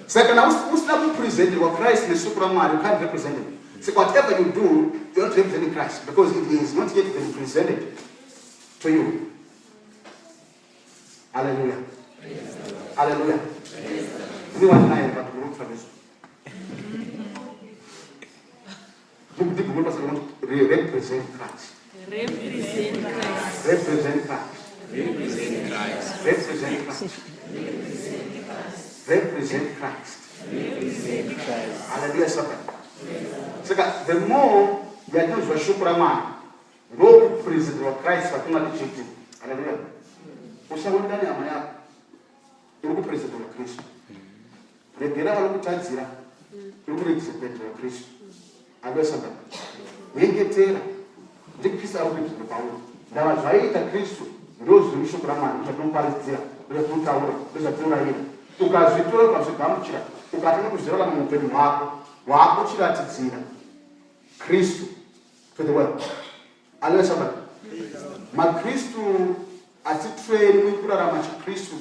Second, who's not presented what Christ is Superman, you can't represent Him. So whatever you do, you're not representing Christ because it is not yet been presented to you. Hallelujah. Hallelujah. Anyone know what to look for this? Represent Christ. Represent Christ. Represent Christ. Represent Christ. Represent Christ. Hallelujah, somebody. So the more you are doing Shoko, go present Christ, but not the chicken. Hallelujah. Ushawandani amaya. You present Christ. The Gera Tanzira. You present Christ. Hallelujah, somebody. We get there. The Christ are with the power. There was right Christ. Those who should come and don't pass there. There's no tower. There's a tower here. Ukazvitora pazvigamuchira ukatanga kuzvitora muupenyu hwako hwakuchiratidzira Kristu to the world. Hallelujah, somebody. MaKristu atitrain kurarama chiKristu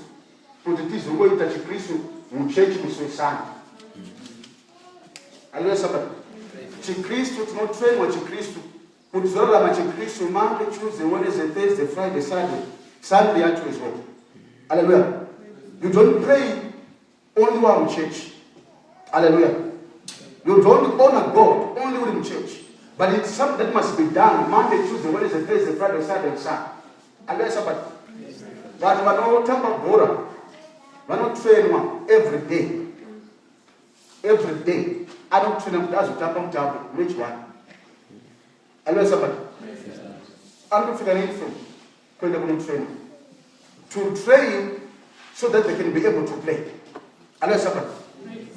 kuti tizongoita chiKristu muchechi musoisana. Hallelujah, somebody. chiKristu tinotrainwa chiKristu kuti tizorarama chiKristu Monday, Tuesday, Wednesday, Thursday, Friday, Saturday. Sunday yacho is what? Hallelujah. You don't pray only while in church. Hallelujah. You don't honor God only within church. But it's something that must be done Monday, Tuesday, Wednesday, Thursday, Friday, Saturday, and Sunday. Hallelujah, somebody. But we don't talk about Bora. We don't train one every day. Every day. I don't train them as a tap. Which one? Hallelujah, somebody. I'm not figuring anything. To train so that they can be able to play. Hallelujah, somebody.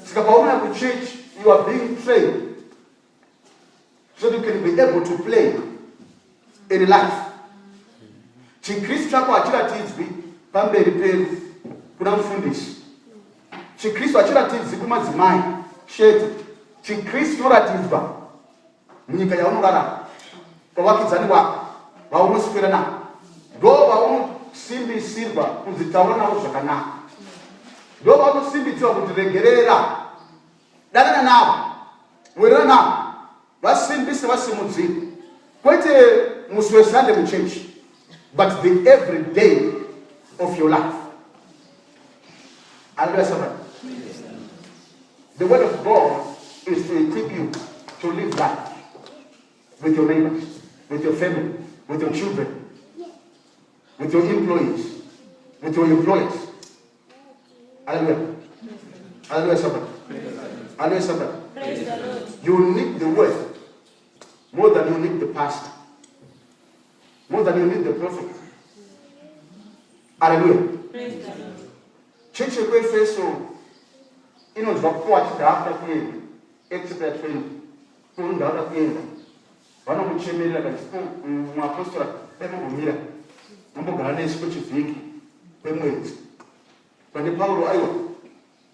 So when you have church, you are being trained so that you can be able to play in life. chiKristu chako achiratidzwi pamberi pedu kuna mufundisi. chiKristu achiratidzwi kumadzimai chete. chiKristu chinoratidzwa munyika yaunorarama kwavakidzani wako vaunoswera navo ndo vaunosimbisirwa kuzitaura navo zvakanaka. Ndo vaunosimbidzwa kuti regerera danana navo werera navo vasimbise vasimudzire kwete musi weSunday muchechi but the every day of your life. Hallelujah, somebody. The word of God is to equip you to live life with your neighbors, with your family, with your children, with your employees, with your employers. Hallelujah. Hallelujah, somebody. Hallelujah, somebody. You need the word more than you need the pastor, more than you need the prophet. Hallelujah. Church of Efeso, inonzwa kuwachida after kuenda extra 20 kunda after kuenda vanomuchemerera kati muapostora emugumira mumbogara nesu kwechivhiki kwemwedzi pane Paulo aiwa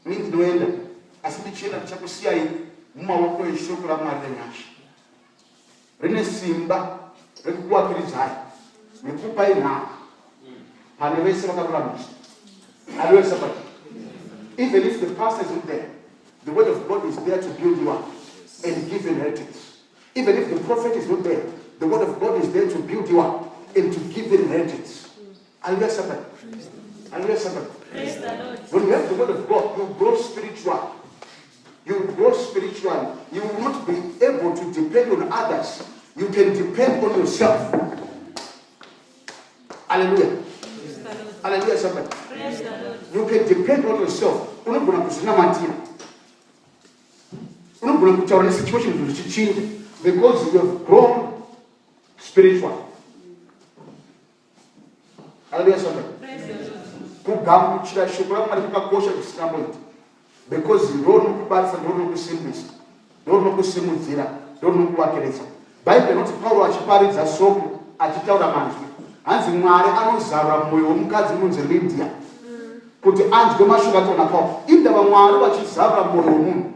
ini ndinoenda asi ndichienda ndichakusiyai mumaoko eshoko raMwari renyasha rine simba rekukuwakiridzai nekukupai nhaka pane vese vakaruramiswa. Hallelujah, somebody. Even if the pastor is not there, the word of God is there to build you up and give inheritance. Even if the prophet is not there, the word of God is there to build you up and to give inheritance. Hallelujah, somebody. Hallelujah, somebody. When you have the word of God, you grow spiritual. You grow spiritual. You will not be able to depend on others. You can depend on yourself. Hallelujah. Hallelujah, somebody. You can depend on yourself. Unogona kuzvinamatira. Unogona kutaura situation kuti chichinje because you have grown spiritual. Hallelujah, somebody. Kugamuchira shoko raMwari kwakakosha kusinamboita because ndonokubarisa ndonokusimbisa ndonokusimudzira ndonokuwakiridza. Bible inoti Paulo achiparidza soko achitaura manzwi hanzi Mwari anozarura mwoyo womukadzi munzi Lydia kuti anzwe mashoko ataona Paulo. Indava Mwari vachizarura mwoyo womunhu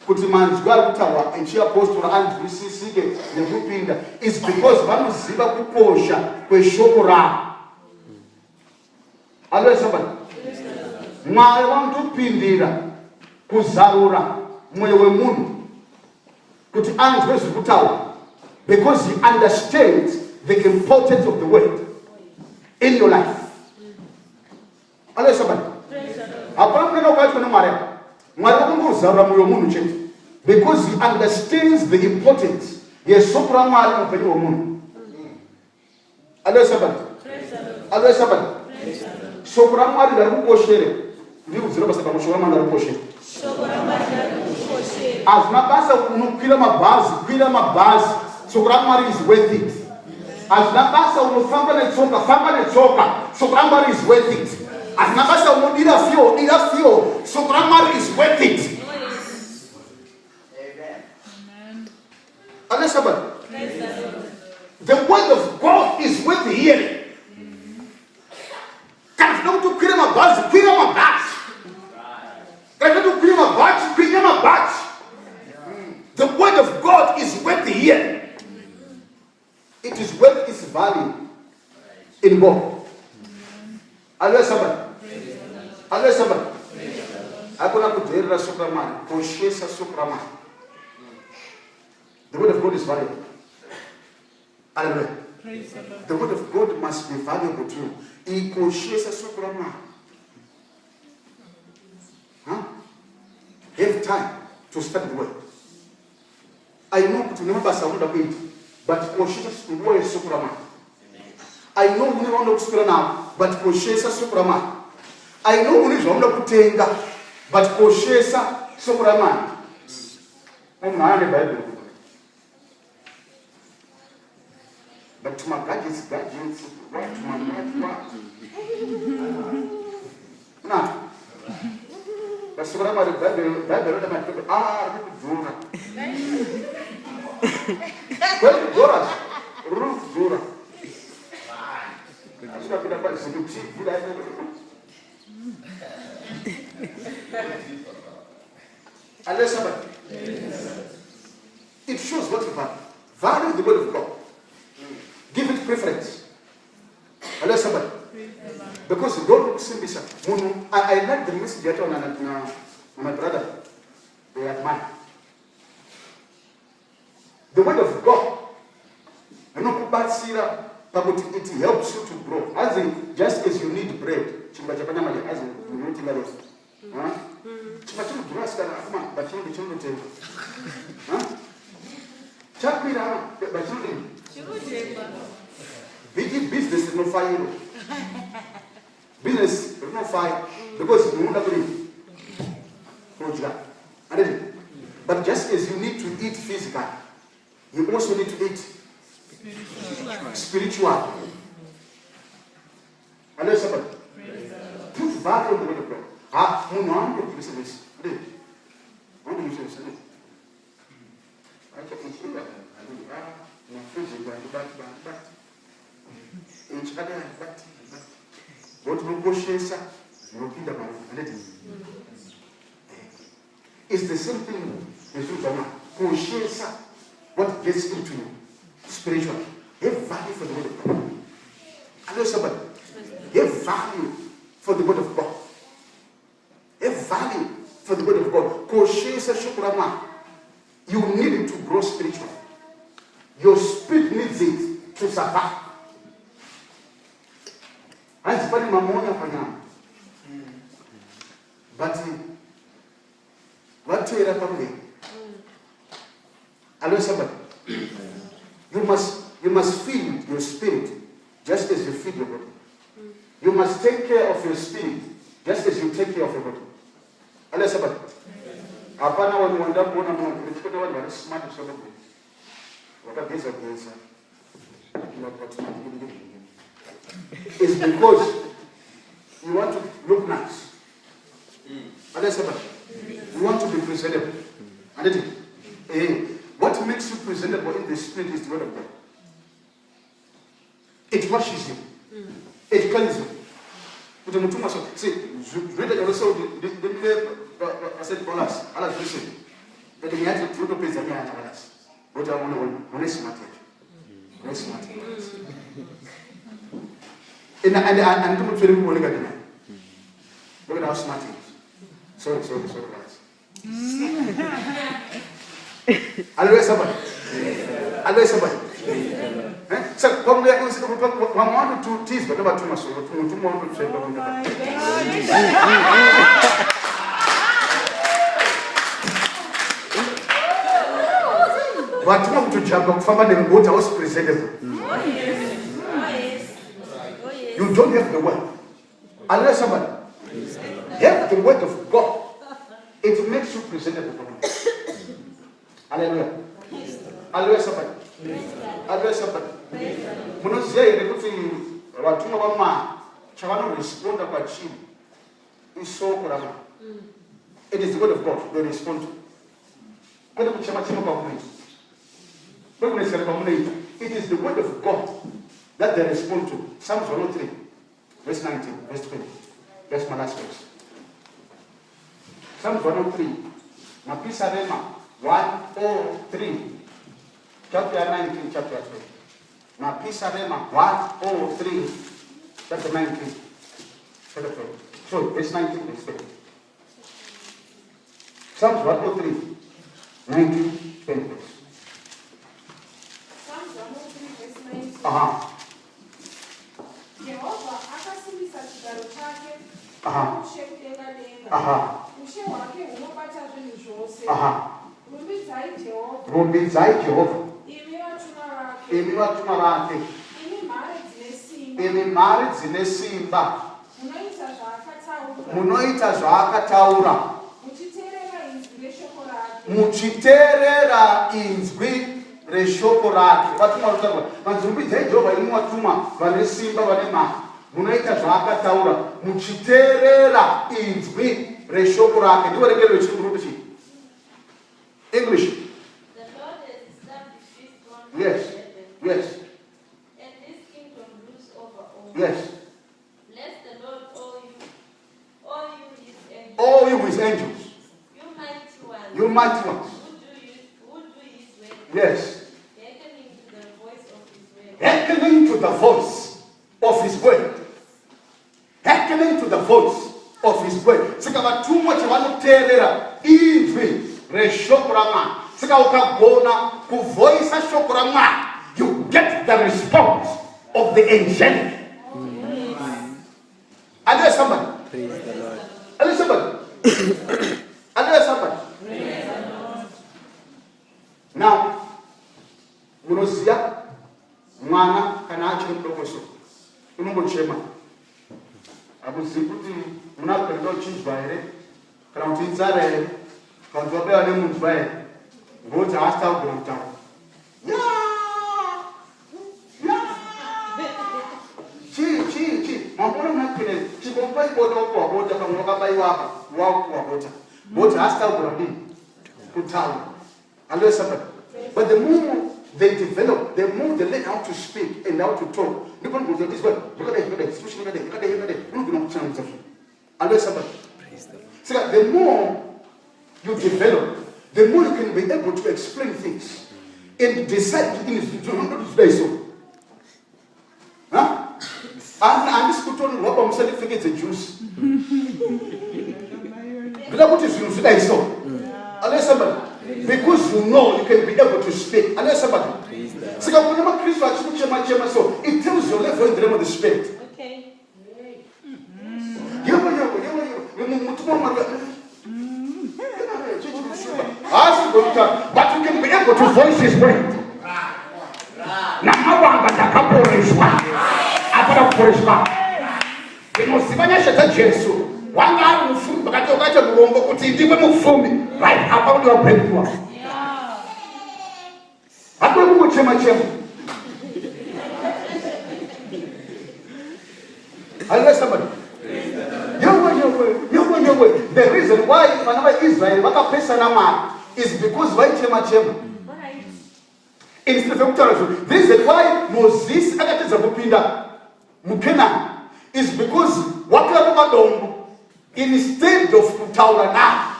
kuti manzwi ari kutaurwa echiapostora anzwisisike nekupinda is because vanoziva kukosha kweshoko ravo. Hallelujah, somebody. Mwari vanotopindira kuzarura mwoyo wemunhu kuti anzwe zviri kutaurwa because he understands the importance of the word in your life. Hallelujah, somebody. Hapana mnena ukaitwa neMwari. Mwari vakangozarura mwoyo wemunhu chete because he understands the importance yeshoko raMwari muupenyu hwomunhu. Hallelujah, somebody. Hallelujah, somebody. Shoko Ramwari ndarikukoshere. Ndiri kuzira basa pamoshoko Ramwari ndarikukoshere. Shoko Ramwari ndarikukoshere. Azvina basa unokwira mabhazi, kwira mabhazi. Shoko Ramwari is worth it. Azvina basa unofamba netsoka, famba netsoka. Shoko Ramwari is worth it. Azvina basa unodira fiyo, dira fiyo. Shoko Ramwari is worth it. Amen. Amen. Somebody. The word of God is worth hearing. Can you do kwira mabhazi, kwira mabhazi. Can you do kwira mabhazi, kwira mabhazi. The word of God is worth hearing. It is worth its value in God. Hallelujah, somebody. Hallelujah, somebody. Hakuna kujerera Superman, kushesa Superman. The word of God is valuable. Hallelujah. The word of God must be valuable to you. Ikushesa Superman. Huh? Have time to study the word. I know to remember sound of it, but kushesa Superman is Superman. I know we don't know Superman now, but kushesa Superman. I know we don't know kutenga, but kushesa Superman. I'm not in the Bible. But to my gadgets, what to my what? No. But so I'm at the Bible, Dura. Well, Dora, Ruth Dura. I'm not going to put some cheap. Unless somebody. It shows what you value the word of God. Give it preference. Unless somebody. Because God looks in this. I like the message on my brother. They admire. The word of God. I know it helps you to grow. As in, just as you need bread. As in, you need to big business is not fire. Business is not fire because you won't agree. But just as you need to eat physical, you also need to eat spiritual. Unless somebody put value on the word of God. It's the same thing as what gets into you spiritually. Have value for the word of God. I know somebody. Have value for the word of God. Have value for the word of God. You need it to grow spiritually. Your spirit needs it to survive. But what to hear about me? Hello, somebody. You must feed your spirit just as you feed your body. You must take care of your spirit just as you take care of your body. Hello, somebody. Apana wanu wanda kuona Mungu. Nikuta wanu wali smart sana kwa. Wakageza geza. It's because you want to look nice. Hello, somebody. You want to be presentable. What makes you presentable in the spirit is the word of God. It washes you. It cleanses you. See, I said, Bolas, I like listen. But the answer to the place I can't ask. What I want to smart. Smart. And I'm too much very good. Look at how smart he is. Sorry, guys. Hallelujah, somebody. Hallelujah, somebody. So, come there, one to tease, but never too much. Two more to say, but want to jump up from the boat house presentable. You don't have the word. Hallelujah, somebody. Have the word of God. It makes you presentable for God. Hallelujah. Hallelujah, somebody. Hallelujah, somebody. Munoziya here kuti vatumwa vamwari chavanoresponda kwachiri isoko rama. It is the word of God they respond to. Kwete kuchema chema kwamunoita. Kwete kunesera kwamunoita. It is the word of God that they respond to. Psalms 103, verse 19, verse 20. That's my last verse. Psalms 103. Mapisa Rema 103. Chapter 19, chapter 20. Mapisa Rema 103. Chapter 19. Chapter 20. Sorry, verse 19, verse 20. Psalms 103. 19, 20. Psalms 103, verse 19. Jehovah akasimbisa chigaro chake ushe kudenga denga. Ushe wake unobata zvinhu zvose. Rumbidzai Jehovah. Rumbidzai Jehovah. Imi vatuma vake. Imi mhare dzine simba. Munoita zvaakataura. Muchiteerera inzwi reshoko rake. Vatuma rutaura. Rumbidzai Jehovah imi vatuma vane simba vane mhare. Munoita zvaakataura. Muchiteerera inzwi reshoko rake. Ndiwerengerere wechirungu kuti chii? English. The Lord has established his throne Yes. in heaven. Yes. And this kingdom rules over all. Yes. Bless the Lord, all you his angels. All you his angels. You mighty ones. You mighty ones. Who do his will. Yes. Hearkening to the voice of his word. Hearkening to the voice of his word. Hearkening to the voice of his word. Saka vatumwa chavanoteerera inzwi reshoko raMwari. Saka ukagona kuvoisa shoko raMwari, you get the response of the angelic. Are there somebody? Praise the Lord. Are there somebody? Are there somebody? Now, munoziya mwana kana achiri mudokoso unongochema. Akuzivi kuti munapenda uchinjwa here kana kuti inzara here kana kuti wabewa nemunzwa here ngokuti haasitaugona kutaura. Chii mwambona munapinda chikombaibota ukuwabota pamwe wakabaiwa apa wakuwabota ngokuti haasitaugona kudini kutaura. Hallelujah, somebody. But the more they develop, the more they learn how to speak and how to talk. Hallelujah, somebody. So that the more you develop, the more you can be able to explain things and decide things to do so. Huh? And this could turn what I'm saying if it's a juice. Hallelujah, somebody. Because you know you can be able to speak. Hallelujah, somebody. So it tells your level in the realm of the spirit. Okay. But you can be able to voice his word. Right about your breakthrough. Hallelujah, somebody. The reason why whenever Israel is because why chema. Instead of telling you, this is why Moses is because instead of kutaura now.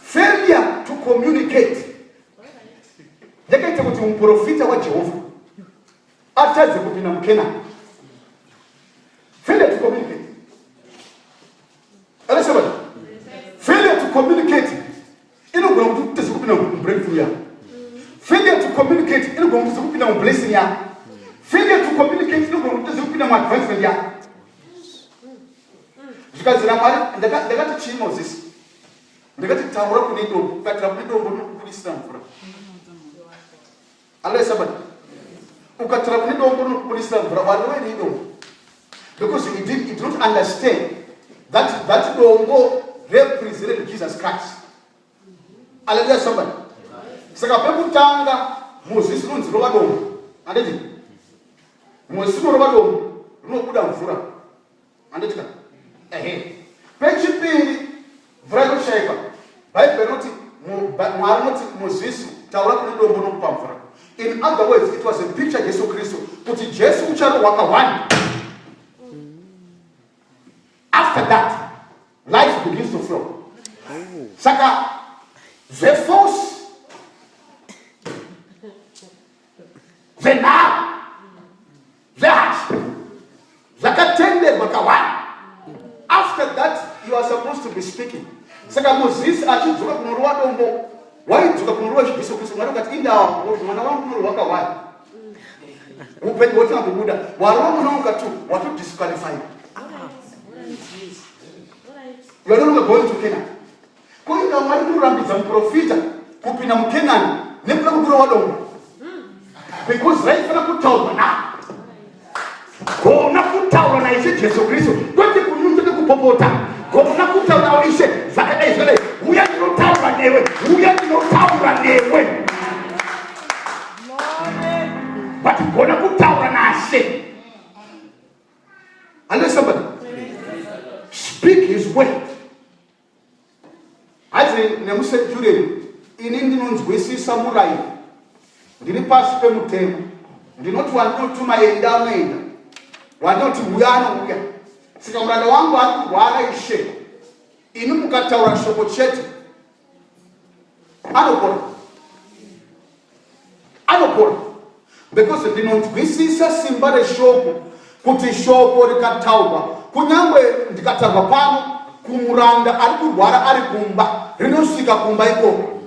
Failure to communicate. Yakaita kuti muprofita wa Jehovah ataze kupina mkena. Failure to communicate. Failure to communicate. Inogona kuti uteze kupina breakthrough ya. Failure to communicate inogona kuti kupina blessing ya. Failure to communicate inogona kuti uteze kupina advancement ya. Because Ramwari ndakati chii Moses. Ndakati taura kunido, katira kunido mbono kulisira mfura. Hallelujah, somebody. Ukatara kuni dombo kunisira mvura wari wewe dombo. Because he did not understand that dombo represented Jesus Christ. Hallelujah, somebody. Saka pekutanga Moses nunzi rova dombo. Andeti? Moses rova dombo runobuda mvura. Andeti? Pechipiri mvura inoshayika. Bible noti Mwari noti Moses taura kuni dombo nokupa mvura. In other words, it was a picture of Jesus Christ. Kuti Jesu ucharo wakawanda. After that, life begins to flow. Saka, the force, the now, that, zakatende wakawanda. After that, you are supposed to be speaking. Saka Moses achizuka kunorwa dombo. Why to kunurua Yesu Kristo mwana kati inda mwana wangu muri wakawanda. Upende wote na kubuda. Waramu na ukatu watu disqualified. You are not going to Canaan. Kwa hiyo mwali kurambiza mprofita kupina mkenani nekula kukura wadongo. Because right fana kutawa na. Ko na kutawa na ise Yesu Kristo. Wote kunyumza kupopota. Ko na kutawa na ise zakada Israeli. Uya ninotaura newe. But gonna kutaura na ase. Unless somebody speak his word. As in Nemuse Jureli, in Indians we see samurai. Did pass Pemutemu. Did not want to my enda made. Want not to Wiana Wia. Sikamrada wangu wala ishe. Inu mukataura Shoko cheti. Anopora. Because they don't we see simba de Shoko. Kuti Shoko likatauba. Kunyangwe ndikatauba pano. Kumuranda alikurwara ari kumba rinosvika kumba ikoko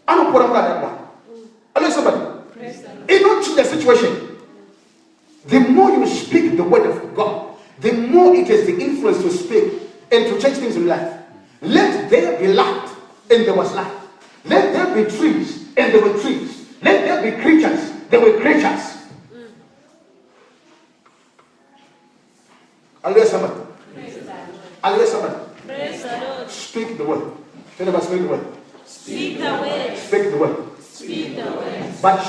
anopora murada. Somebody, it don't change the situation. The more you speak the word of God, the more it has the influence to speak and to change things in life. Let there be light, and there was light. Let there be trees, and there were trees. Let there be creatures, there were creatures. Hallelujah, somebody. Hallelujah, somebody. Praise the Lord. Speak the word. Tell them, speak the word. Speak the word. Speak the word. Speak the word. But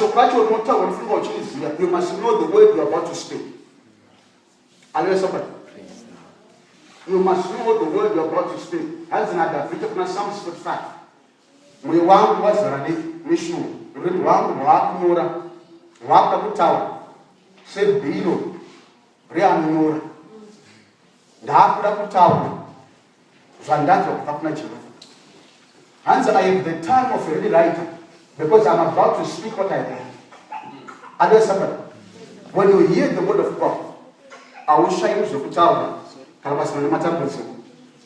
you must know the word you are about to speak. Hallelujah, somebody. You must know the word you are about to speak. As another video from Psalm 45. We want was ready, Mishu. We want to walk more. Walk the tower. Say, Bilo. Rian more. Hence I have the time of a ready writer because I'm about to speak what I have. Hallelujah, somebody. When you hear the word of God, I will shine you.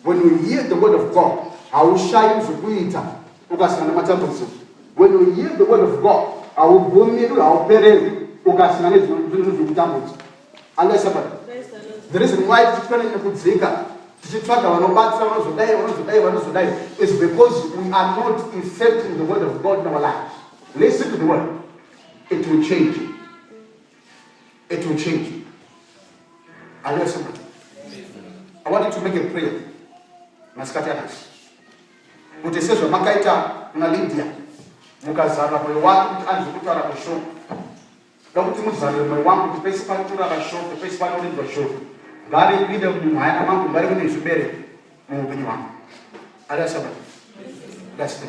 When you hear the word of God, I will shine you. When you hear the word of God, I will boom you. I will pay you. Hallelujah, somebody. The reason why it's turning into Zika is because we are not effecting the word of God in our lives. Listen to the word. It will change. It will change. I want you to make a prayer. Maskatianas. Utesezwa makaita na Lydia. Mukazara moyo wako mtanzi kutara kusho. Lokuti muzara moyo wako kipesi pale kutara kusho, kipesi pale kutara kusho. Gari video mwana mangu bali kuni subere mu binyu wangu. Ada sababu. That's the